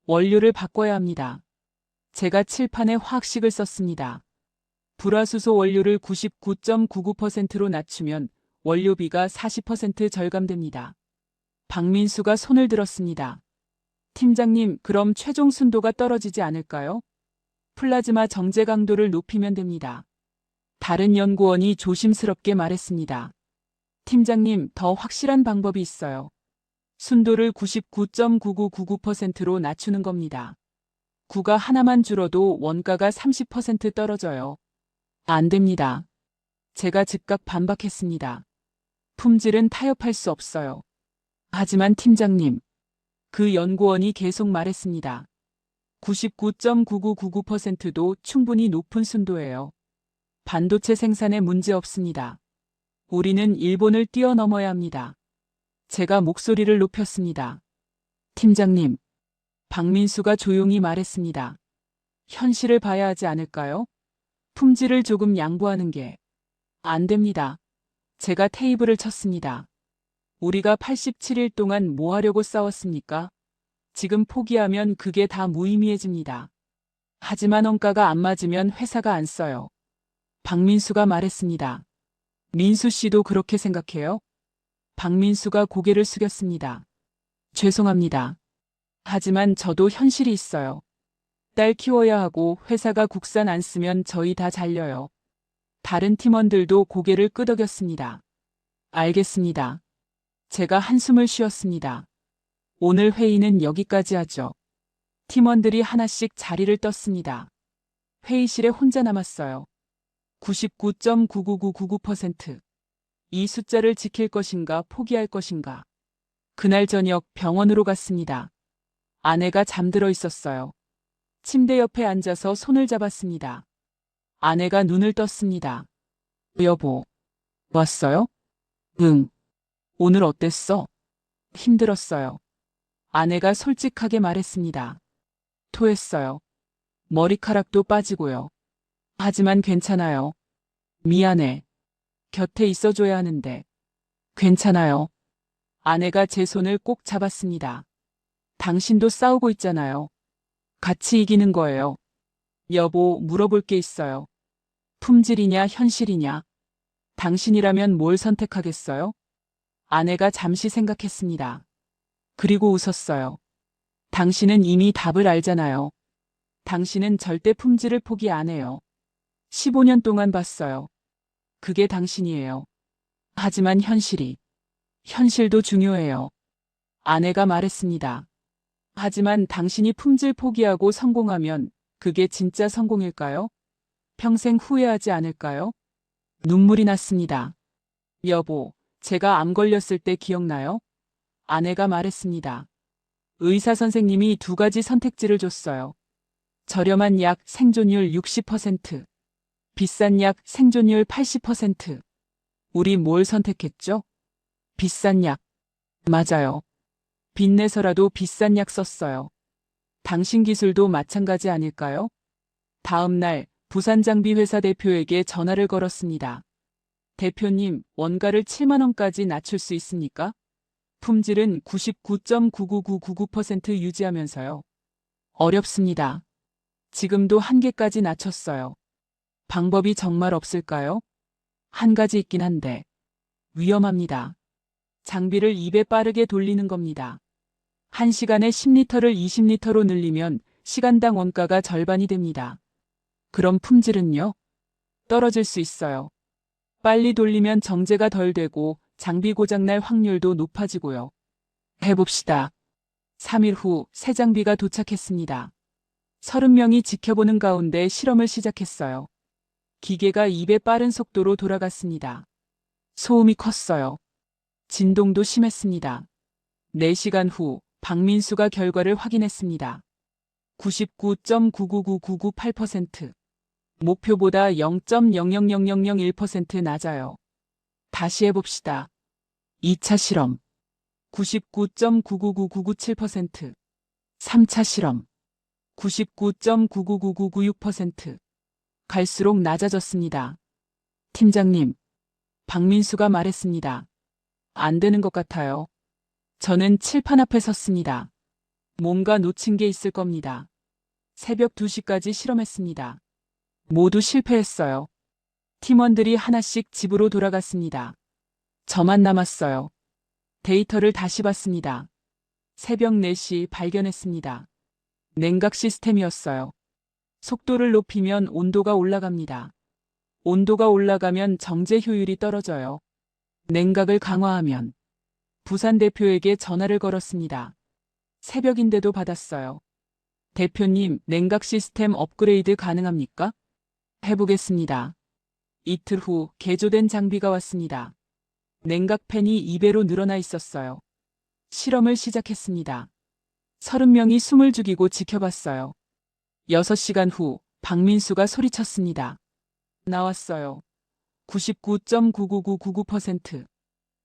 원료를 바꿔야 합니다. 제가 칠판에 화학식을 썼습니다. 불화수소 원료를 99.99%로 낮추면 원료비가 40% 절감됩니다. 박민수가 손을 들었습니다. 팀장님, 그럼 최종 순도가 떨어지지 않을까요? 플라즈마 정제 강도를 높이면 됩니다. 다른 연구원이 조심스럽게 말했습니다. 팀장님, 더 확실한 방법이 있어요. 순도를 99.9999%로 낮추는 겁니다. 9가 하나만 줄어도 원가가 30% 떨어져요. 안 됩니다. 제가 즉각 반박했습니다. 품질은 타협할 수 없어요. 하지만 팀장님, 그 연구원이 계속 말했습니다. 99.9999%도 충분히 높은 순도예요. 반도체 생산에 문제 없습니다. 우리는 일본을 뛰어넘어야 합니다. 제가 목소리를 높였습니다. 팀장님, 박민수가 조용히 말했습니다. 현실을 봐야 하지 않을까요? 품질을 조금 양보하는 게 안 됩니다. 제가 테이블을 쳤습니다. 우리가 87일 동안 뭐 하려고 싸웠습니까? 지금 포기하면 그게 다 무의미해집니다. 하지만 원가가 안 맞으면 회사가 안 써요. 박민수가 말했습니다. 민수 씨도 그렇게 생각해요? 박민수가 고개를 숙였습니다. 죄송합니다. 하지만 저도 현실이 있어요. 딸 키워야 하고 회사가 국산 안 쓰면 저희 다 잘려요. 다른 팀원들도 고개를 끄덕였습니다. 알겠습니다. 제가 한숨을 쉬었습니다. 오늘 회의는 여기까지 하죠. 팀원들이 하나씩 자리를 떴습니다. 회의실에 혼자 남았어요. 99.999999%. 이 숫자를 지킬 것인가 포기할 것인가. 그날 저녁 병원으로 갔습니다. 아내가 잠들어 있었어요. 침대 옆에 앉아서 손을 잡았습니다. 아내가 눈을 떴습니다. 여보, 왔어요? 응. 오늘 어땠어? 힘들었어요. 아내가 솔직하게 말했습니다. 토했어요. 머리카락도 빠지고요. 하지만 괜찮아요. 미안해. 곁에 있어줘야 하는데. 괜찮아요. 아내가 제 손을 꼭 잡았습니다. 당신도 싸우고 있잖아요. 같이 이기는 거예요. 여보, 물어볼 게 있어요. 품질이냐, 현실이냐? 당신이라면 뭘 선택하겠어요? 아내가 잠시 생각했습니다. 그리고 웃었어요. 당신은 이미 답을 알잖아요. 당신은 절대 품질을 포기 안 해요. 15년 동안 봤어요. 그게 당신이에요. 하지만 현실도 중요해요. 아내가 말했습니다. 하지만 당신이 품질 포기하고 성공하면 그게 진짜 성공일까요? 평생 후회하지 않을까요? 눈물이 났습니다. 여보, 제가 암 걸렸을 때 기억나요? 아내가 말했습니다. 의사 선생님이 두 가지 선택지를 줬어요. 저렴한 약 생존율 60%, 비싼 약 생존율 80%. 우리 뭘 선택했죠? 비싼 약. 맞아요. 빚내서라도 비싼 약 썼어요. 당신 기술도 마찬가지 아닐까요? 다음 날 부산장비회사 대표에게 전화를 걸었습니다. 대표님, 원가를 7만 원까지 낮출 수 있습니까? 품질은 99.99999% 유지하면서요. 어렵습니다. 지금도 한계까지 낮췄어요. 방법이 정말 없을까요? 한 가지 있긴 한데 위험합니다. 장비를 입에 빠르게 돌리는 겁니다. 1시간에 10리터를 20리터로 늘리면 시간당 원가가 절반이 됩니다. 그럼 품질은요? 떨어질 수 있어요. 빨리 돌리면 정제가 덜 되고 장비 고장날 확률도 높아지고요. 해봅시다. 3일 후 새 장비가 도착했습니다. 30명이 지켜보는 가운데 실험을 시작했어요. 기계가 입에 빠른 속도로 돌아갔습니다. 소음이 컸어요. 진동도 심했습니다. 4시간 후 박민수가 결과를 확인했습니다. 99.999998%. 목표보다 0.00001% 낮아요. 다시 해봅시다. 2차 실험. 99.999997%. 3차 실험. 99.999996%. 갈수록 낮아졌습니다. 팀장님, 박민수가 말했습니다. 안 되는 것 같아요. 저는 칠판 앞에 섰습니다. 뭔가 놓친 게 있을 겁니다. 새벽 2시까지 실험했습니다. 모두 실패했어요. 팀원들이 하나씩 집으로 돌아갔습니다. 저만 남았어요. 데이터를 다시 봤습니다. 새벽 4시 발견했습니다. 냉각 시스템이었어요. 속도를 높이면 온도가 올라갑니다. 온도가 올라가면 정제 효율이 떨어져요. 냉각을 강화하면 부산 대표에게 전화를 걸었습니다. 새벽인데도 받았어요. 대표님, 냉각 시스템 업그레이드 가능합니까? 해보겠습니다. 이틀 후 개조된 장비가 왔습니다. 냉각팬이 2배로 늘어나 있었어요. 실험을 시작했습니다. 30명이 숨을 죽이고 지켜봤어요. 6시간 후 박민수가 소리쳤습니다. 나왔어요. 99.99999%.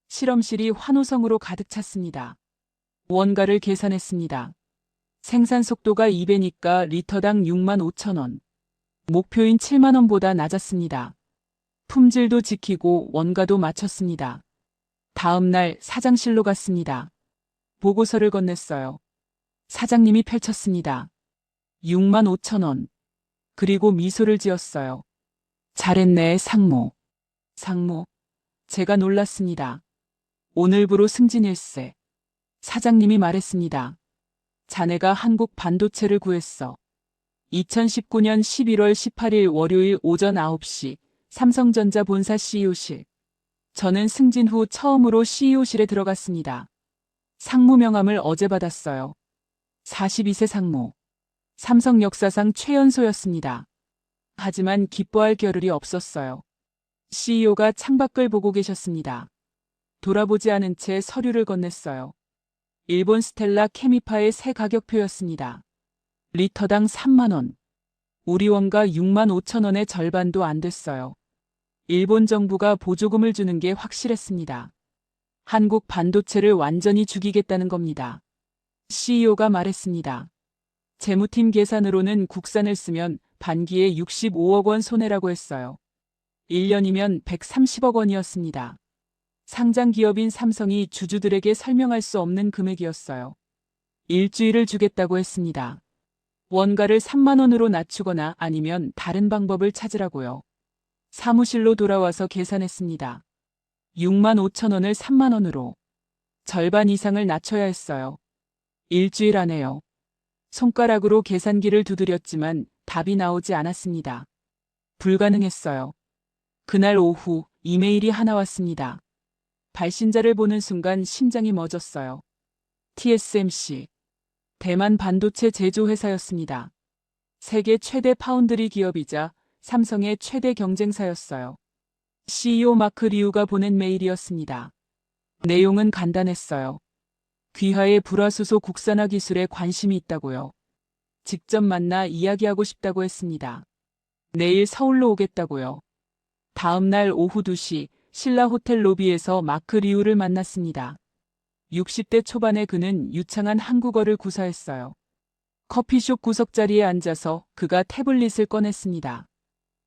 실험실이 환호성으로 가득 찼습니다. 원가를 계산했습니다. 생산 속도가 2배니까 리터당 6만 5천 원. 목표인 7만 원보다 낮았습니다. 품질도 지키고 원가도 맞췄습니다. 다음 날 사장실로 갔습니다. 보고서를 건넸어요. 사장님이 펼쳤습니다. 6만 5천 원. 그리고 미소를 지었어요. 잘했네, 상무. 상무. 제가 놀랐습니다. 오늘부로 승진일세. 사장님이 말했습니다. 자네가 한국 반도체를 구했어. 2019년 11월 18일 월요일 오전 9시 삼성전자 본사 CEO실. 저는 승진 후 처음으로 CEO실에 들어갔습니다. 상무 명함을 어제 받았어요. 42세 상무. 삼성 역사상 최연소였습니다. 하지만 기뻐할 겨를이 없었어요. CEO가 창밖을 보고 계셨습니다. 돌아보지 않은 채 서류를 건넸어요. 일본 스텔라 케미파의 새 가격표였습니다. 리터당 3만 원. 우리 원가 6만 5천 원의 절반도 안 됐어요. 일본 정부가 보조금을 주는 게 확실했습니다. 한국 반도체를 완전히 죽이겠다는 겁니다. CEO가 말했습니다. 재무팀 계산으로는 국산을 쓰면 반기에 65억 원 손해라고 했어요. 1년이면 130억 원이었습니다. 상장 기업인 삼성이 주주들에게 설명할 수 없는 금액이었어요. 일주일을 주겠다고 했습니다. 원가를 3만 원으로 낮추거나 아니면 다른 방법을 찾으라고요. 사무실로 돌아와서 계산했습니다. 6만 5천 원을 3만 원으로. 절반 이상을 낮춰야 했어요. 일주일 안에요. 손가락으로 계산기를 두드렸지만 답이 나오지 않았습니다. 불가능했어요. 그날 오후 이메일이 하나 왔습니다. 발신자를 보는 순간 심장이 멎었어요. TSMC. 대만 반도체 제조회사였습니다. 세계 최대 파운드리 기업이자 삼성의 최대 경쟁사였어요. CEO 마크 리우가 보낸 메일이었습니다. 내용은 간단했어요. 귀하의 불화수소 국산화 기술에 관심이 있다고요. 직접 만나 이야기하고 싶다고 했습니다. 내일 서울로 오겠다고요. 다음 날 오후 2시 신라 호텔 로비에서 마크 리우를 만났습니다. 60대 초반의 그는 유창한 한국어를 구사했어요. 커피숍 구석자리에 앉아서 그가 태블릿을 꺼냈습니다.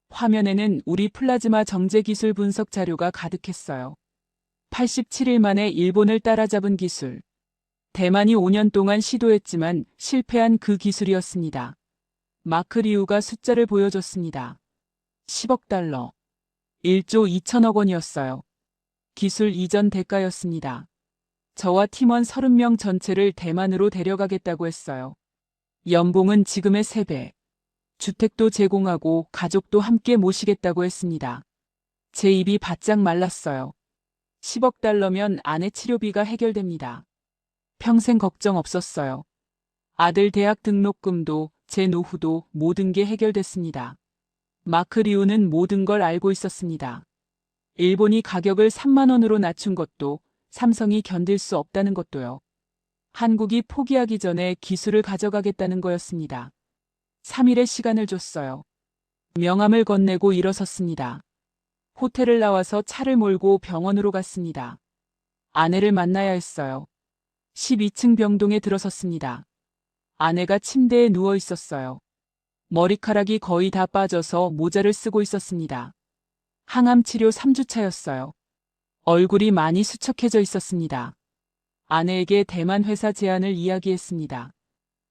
화면에는 우리 플라즈마 정제 기술 분석 자료가 가득했어요. 87일 만에 일본을 따라잡은 기술. 대만이 5년 동안 시도했지만 실패한 그 기술이었습니다. 마크 리우가 숫자를 보여줬습니다. 10억 달러. 1조 2천억 원이었어요. 기술 이전 대가였습니다. 저와 팀원 30명 전체를 대만으로 데려가겠다고 했어요. 연봉은 지금의 3배. 주택도 제공하고 가족도 함께 모시겠다고 했습니다. 제 입이 바짝 말랐어요. 10억 달러면 아내 치료비가 해결됩니다. 평생 걱정 없었어요. 아들 대학 등록금도 제 노후도 모든 게 해결됐습니다. 마크 리우는 모든 걸 알고 있었습니다. 일본이 가격을 3만 원으로 낮춘 것도 삼성이 견딜 수 없다는 것도요. 한국이 포기하기 전에 기술을 가져가겠다는 거였습니다. 3일의 시간을 줬어요. 명함을 건네고 일어섰습니다. 호텔을 나와서 차를 몰고 병원으로 갔습니다. 아내를 만나야 했어요. 12층 병동에 들어섰습니다. 아내가 침대에 누워 있었어요. 머리카락이 거의 다 빠져서 모자를 쓰고 있었습니다. 항암 치료 3주차였어요. 얼굴이 많이 수척해져 있었습니다. 아내에게 대만 회사 제안을 이야기했습니다.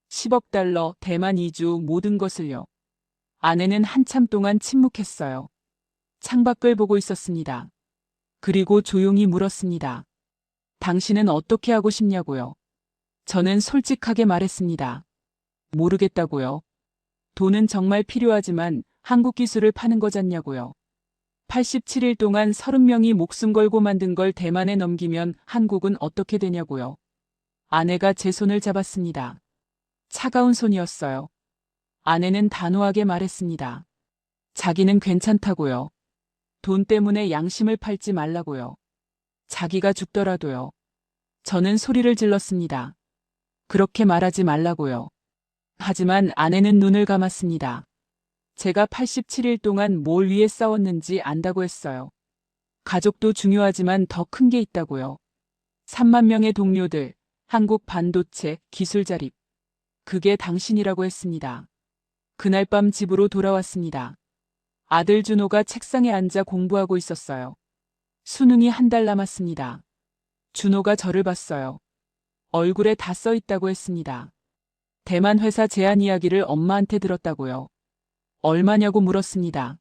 10억 달러, 대만 이주 모든 것을요. 아내는 한참 동안 침묵했어요. 창밖을 보고 있었습니다. 그리고 조용히 물었습니다. 당신은 어떻게 하고 싶냐고요. 저는 솔직하게 말했습니다. 모르겠다고요. 돈은 정말 필요하지만 한국 기술을 파는 거잖냐고요. 87일 동안 30명이 목숨 걸고 만든 걸 대만에 넘기면 한국은 어떻게 되냐고요. 아내가 제 손을 잡았습니다. 차가운 손이었어요. 아내는 단호하게 말했습니다. 자기는 괜찮다고요. 돈 때문에 양심을 팔지 말라고요. 자기가 죽더라도요. 저는 소리를 질렀습니다. 그렇게 말하지 말라고요. 하지만 아내는 눈을 감았습니다. 제가 87일 동안 뭘 위해 싸웠는지 안다고 했어요. 가족도 중요하지만 더 큰 게 있다고요. 3만 명의 동료들, 한국 반도체, 기술 자립. 그게 당신이라고 했습니다. 그날 밤 집으로 돌아왔습니다. 아들 준호가 책상에 앉아 공부하고 있었어요. 수능이 한 달 남았습니다. 준호가 저를 봤어요. 얼굴에 다 써 있다고 했습니다. 대만 회사 제안 이야기를 엄마한테 들었다고요. 얼마냐고 물었습니다.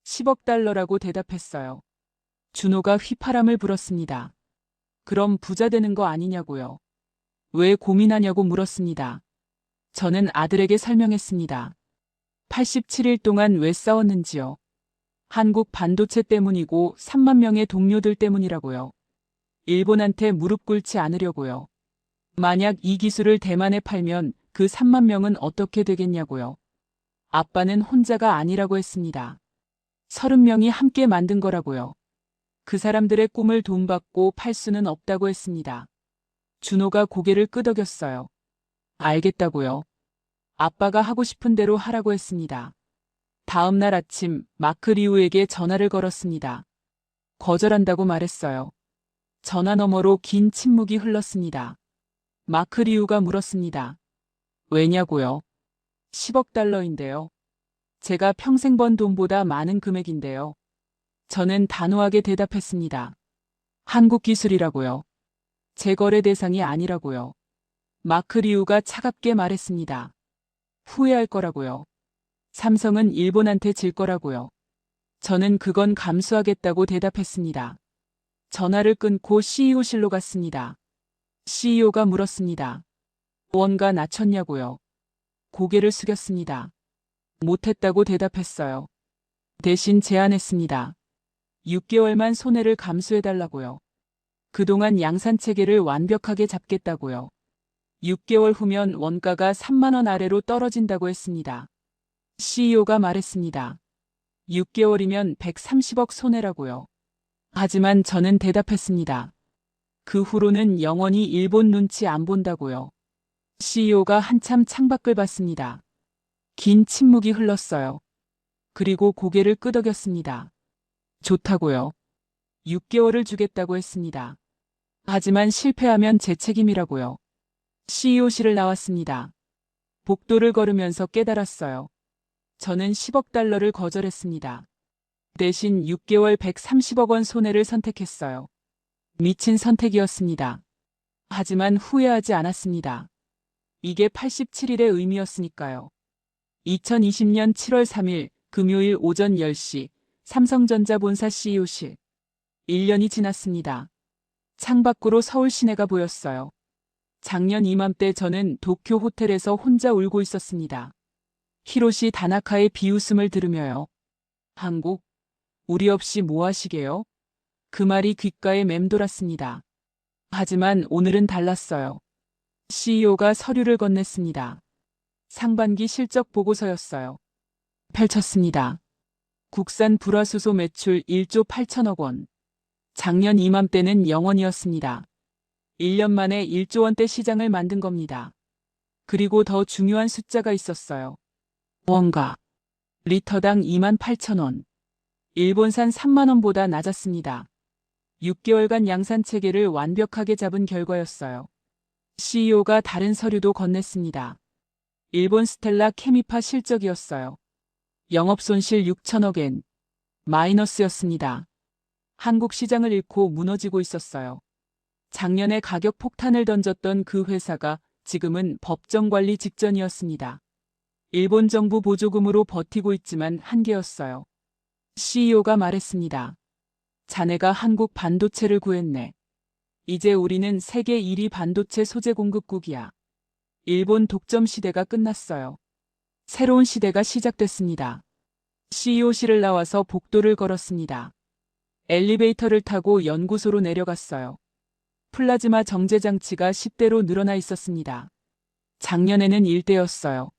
10억 달러라고 대답했어요. 준호가 휘파람을 불었습니다. 그럼 부자 되는 거 아니냐고요. 왜 고민하냐고 물었습니다. 저는 아들에게 설명했습니다. 87일 동안 왜 싸웠는지요. 한국 반도체 때문이고 3만 명의 동료들 때문이라고요. 일본한테 무릎 꿇지 않으려고요. 만약 이 기술을 대만에 팔면 그 3만 명은 어떻게 되겠냐고요. 아빠는 혼자가 아니라고 했습니다. 30명이 함께 만든 거라고요. 그 사람들의 꿈을 돈 받고 팔 수는 없다고 했습니다. 준호가 고개를 끄덕였어요. 알겠다고요. 아빠가 하고 싶은 대로 하라고 했습니다. 다음 날 아침 마크 리우에게 전화를 걸었습니다. 거절한다고 말했어요. 전화 너머로 긴 침묵이 흘렀습니다. 마크 리우가 물었습니다. 왜냐고요? 10억 달러인데요. 제가 평생 번 돈보다 많은 금액인데요. 저는 단호하게 대답했습니다. 한국 기술이라고요. 제 거래 대상이 아니라고요. 마크 리우가 차갑게 말했습니다. 후회할 거라고요. 삼성은 일본한테 질 거라고요. 저는 그건 감수하겠다고 대답했습니다. 전화를 끊고 CEO실로 갔습니다. CEO가 물었습니다. 원가 낮췄냐고요. 고개를 숙였습니다. 못했다고 대답했어요. 대신 제안했습니다. 6개월만 손해를 감수해달라고요. 그동안 양산체계를 완벽하게 잡겠다고요. 6개월 후면 원가가 3만 원 아래로 떨어진다고 했습니다. CEO가 말했습니다. 6개월이면 130억 손해라고요. 하지만 저는 대답했습니다. 그 후로는 영원히 일본 눈치 안 본다고요. CEO가 한참 창밖을 봤습니다. 긴 침묵이 흘렀어요. 그리고 고개를 끄덕였습니다. 좋다고요. 6개월을 주겠다고 했습니다. 하지만 실패하면 제 책임이라고요. CEO실을 나왔습니다. 복도를 걸으면서 깨달았어요. 저는 10억 달러를 거절했습니다. 대신 6개월 130억 원 손해를 선택했어요. 미친 선택이었습니다. 하지만 후회하지 않았습니다. 이게 87일의 의미였으니까요. 2020년 7월 3일 금요일 오전 10시 삼성전자 본사 CEO실. 1년이 지났습니다. 창밖으로 서울 시내가 보였어요. 작년 이맘때 저는 도쿄 호텔에서 혼자 울고 있었습니다. 히로시 다나카의 비웃음을 들으며요. 한국, 우리 없이 뭐 하시게요? 그 말이 귓가에 맴돌았습니다. 하지만 오늘은 달랐어요. CEO가 서류를 건넸습니다. 상반기 실적 보고서였어요. 펼쳤습니다. 국산 불화수소 매출 1조 8천억 원. 작년 이맘때는 0원이었습니다. 1년 만에 1조 원대 시장을 만든 겁니다. 그리고 더 중요한 숫자가 있었어요. 원가. 리터당 2만 8천 원. 일본산 3만 원보다 낮았습니다. 6개월간 양산 체계를 완벽하게 잡은 결과였어요. CEO가 다른 서류도 건넸습니다. 일본 스텔라 케미파 실적이었어요. 영업손실 6천억 엔. 마이너스였습니다. 한국 시장을 잃고 무너지고 있었어요. 작년에 가격 폭탄을 던졌던 그 회사가 지금은 법정 관리 직전이었습니다. 일본 정부 보조금으로 버티고 있지만 한계였어요. CEO가 말했습니다. 자네가 한국 반도체를 구했네. 이제 우리는 세계 1위 반도체 소재 공급국이야. 일본 독점 시대가 끝났어요. 새로운 시대가 시작됐습니다. CEO실을 나와서 복도를 걸었습니다. 엘리베이터를 타고 연구소로 내려갔어요. 플라즈마 정제 장치가 10대로 늘어나 있었습니다. 작년에는 1대였어요.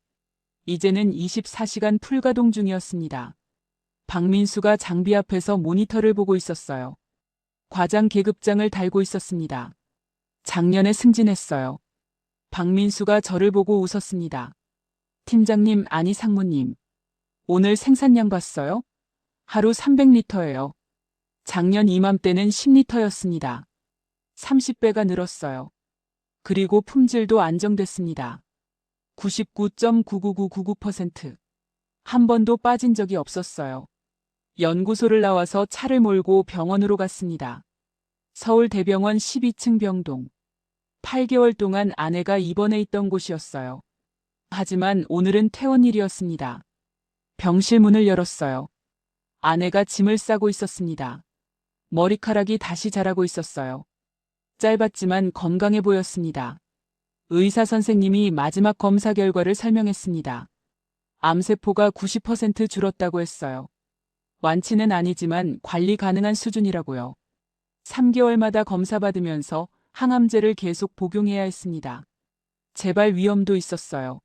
이제는 24시간 풀가동 중이었습니다. 박민수가 장비 앞에서 모니터를 보고 있었어요. 과장 계급장을 달고 있었습니다. 작년에 승진했어요. 박민수가 저를 보고 웃었습니다. 팀장님, 아니 상무님. 오늘 생산량 봤어요? 하루 300리터예요. 작년 이맘때는 10리터였습니다. 30배가 늘었어요. 그리고 품질도 안정됐습니다. 99.99999%. 한 번도 빠진 적이 없었어요. 연구소를 나와서 차를 몰고 병원으로 갔습니다. 서울대병원 12층 병동. 8개월 동안 아내가 입원해 있던 곳이었어요. 하지만 오늘은 퇴원일이었습니다. 병실 문을 열었어요. 아내가 짐을 싸고 있었습니다. 머리카락이 다시 자라고 있었어요. 짧았지만 건강해 보였습니다. 의사 선생님이 마지막 검사 결과를 설명했습니다. 암세포가 90% 줄었다고 했어요. 완치는 아니지만 관리 가능한 수준이라고요. 3개월마다 검사받으면서 항암제를 계속 복용해야 했습니다. 재발 위험도 있었어요.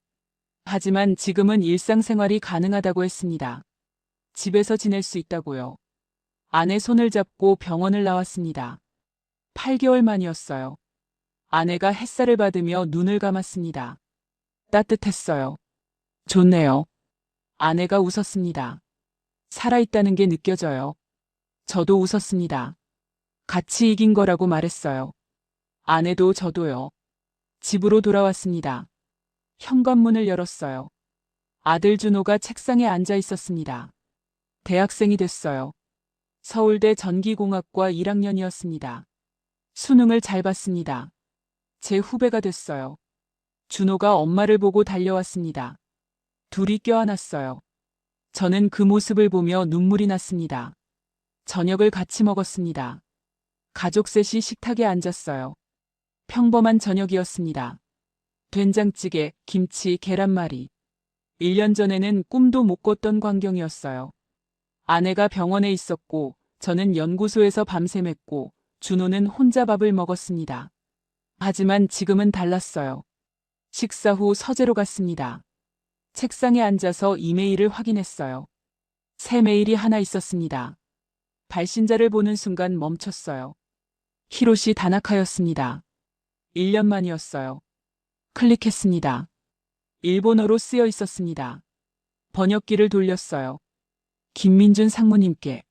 하지만 지금은 일상생활이 가능하다고 했습니다. 집에서 지낼 수 있다고요. 아내 손을 잡고 병원을 나왔습니다. 8개월 만이었어요. 아내가 햇살을 받으며 눈을 감았습니다. 따뜻했어요. 좋네요. 아내가 웃었습니다. 살아있다는 게 느껴져요. 저도 웃었습니다. 같이 이긴 거라고 말했어요. 아내도 저도요. 집으로 돌아왔습니다. 현관문을 열었어요. 아들 준호가 책상에 앉아 있었습니다. 대학생이 됐어요. 서울대 전기공학과 1학년이었습니다. 수능을 잘 봤습니다. 제 후배가 됐어요. 준호가 엄마를 보고 달려왔습니다. 둘이 껴안았어요. 저는 그 모습을 보며 눈물이 났습니다. 저녁을 같이 먹었습니다. 가족 셋이 식탁에 앉았어요. 평범한 저녁이었습니다. 된장찌개, 김치, 계란말이. 1년 전에는 꿈도 못 꿨던 광경이었어요. 아내가 병원에 있었고, 저는 연구소에서 밤샘했고, 준호는 혼자 밥을 먹었습니다. 하지만 지금은 달랐어요. 식사 후 서재로 갔습니다. 책상에 앉아서 이메일을 확인했어요. 새 메일이 하나 있었습니다. 발신자를 보는 순간 멈췄어요. 히로시 다나카였습니다. 1년 만이었어요. 클릭했습니다. 일본어로 쓰여 있었습니다. 번역기를 돌렸어요. 김민준 상무님께.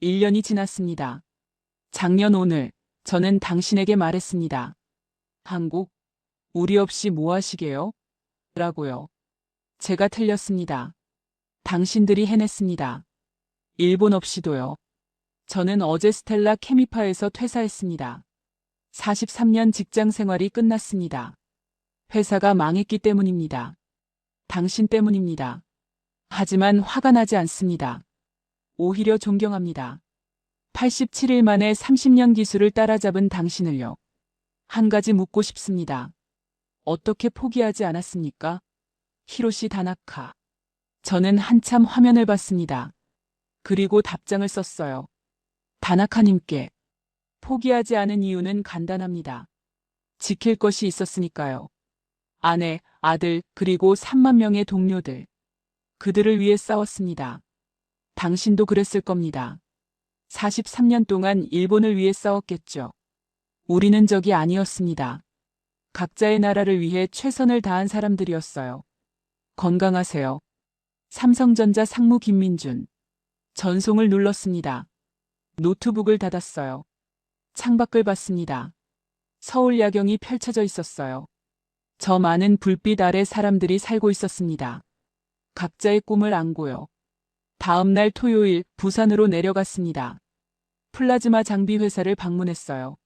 1년이 지났습니다. 작년 오늘 저는 당신에게 말했습니다. 한국, 우리 없이 뭐 하시게요? 라고요. 제가 틀렸습니다. 당신들이 해냈습니다. 일본 없이도요. 저는 어제 스텔라 케미파에서 퇴사했습니다. 43년 직장 생활이 끝났습니다. 회사가 망했기 때문입니다. 당신 때문입니다. 하지만 화가 나지 않습니다. 오히려 존경합니다. 87일 만에 30년 기술을 따라잡은 당신을요. 한 가지 묻고 싶습니다. 어떻게 포기하지 않았습니까? 히로시 다나카. 저는 한참 화면을 봤습니다. 그리고 답장을 썼어요. 다나카님께. 포기하지 않은 이유는 간단합니다. 지킬 것이 있었으니까요. 아내, 아들, 그리고 3만 명의 동료들. 그들을 위해 싸웠습니다. 당신도 그랬을 겁니다. 43년 동안 일본을 위해 싸웠겠죠. 우리는 적이 아니었습니다. 각자의 나라를 위해 최선을 다한 사람들이었어요. 건강하세요. 삼성전자 상무 김민준. 전송을 눌렀습니다. 노트북을 닫았어요. 창밖을 봤습니다. 서울 야경이 펼쳐져 있었어요. 저 많은 불빛 아래 사람들이 살고 있었습니다. 각자의 꿈을 안고요. 다음 날 토요일 부산으로 내려갔습니다. 플라즈마 장비 회사를 방문했어요.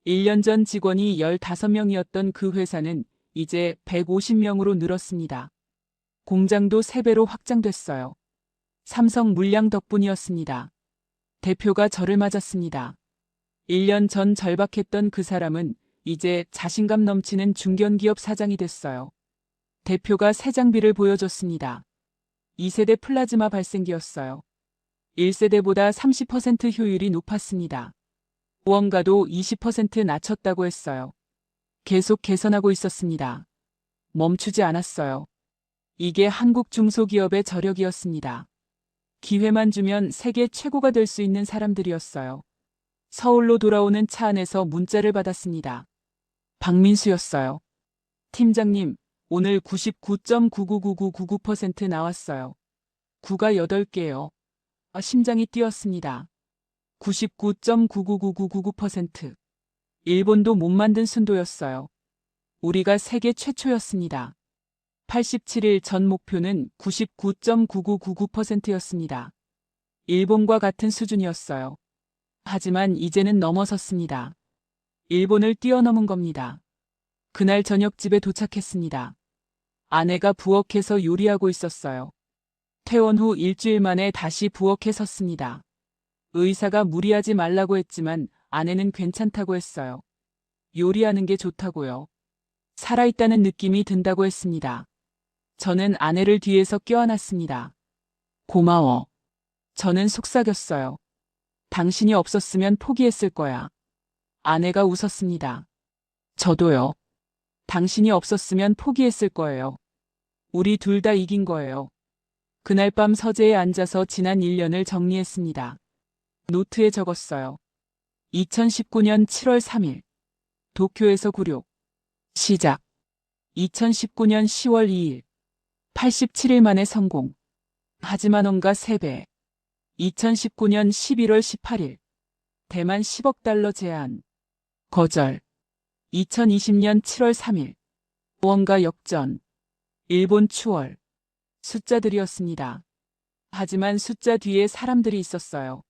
1년 전 직원이 15명이었던 그 회사는 이제 150명으로 늘었습니다. 공장도 3배로 확장됐어요. 삼성 물량 덕분이었습니다. 대표가 저를 맞았습니다. 1년 전 절박했던 그 사람은 이제 자신감 넘치는 중견기업 사장이 됐어요. 대표가 새 장비를 보여줬습니다. 2세대 플라즈마 발생기였어요. 1세대보다 30% 효율이 높았습니다. 원가도 20% 낮췄다고 했어요. 계속 개선하고 있었습니다. 멈추지 않았어요. 이게 한국 중소기업의 저력이었습니다. 기회만 주면 세계 최고가 될 수 있는 사람들이었어요. 서울로 돌아오는 차 안에서 문자를 받았습니다. 박민수였어요. 팀장님, 오늘 99.999999% 나왔어요. 9가 8개요. 심장이 뛰었습니다. 99.999999%. 일본도 못 만든 순도였어요. 우리가 세계 최초였습니다. 87일 전 목표는 99.9999%였습니다. 일본과 같은 수준이었어요. 하지만 이제는 넘어섰습니다. 일본을 뛰어넘은 겁니다. 그날 저녁 집에 도착했습니다. 아내가 부엌에서 요리하고 있었어요. 퇴원 후 일주일 만에 다시 부엌에 섰습니다. 의사가 무리하지 말라고 했지만 아내는 괜찮다고 했어요. 요리하는 게 좋다고요. 살아있다는 느낌이 든다고 했습니다. 저는 아내를 뒤에서 껴안았습니다. 고마워. 저는 속삭였어요. 당신이 없었으면 포기했을 거야. 아내가 웃었습니다. 저도요. 당신이 없었으면 포기했을 거예요. 우리 둘 다 이긴 거예요. 그날 밤 서재에 앉아서 지난 1년을 정리했습니다. 노트에 적었어요. 2019년 7월 3일. 도쿄에서 굴욕. 시작. 2019년 10월 2일. 87일 만에 성공. 하지만 원가 3배. 2019년 11월 18일. 대만 10억 달러 제안. 거절. 2020년 7월 3일. 원가 역전. 일본 추월. 숫자들이었습니다. 하지만 숫자 뒤에 사람들이 있었어요.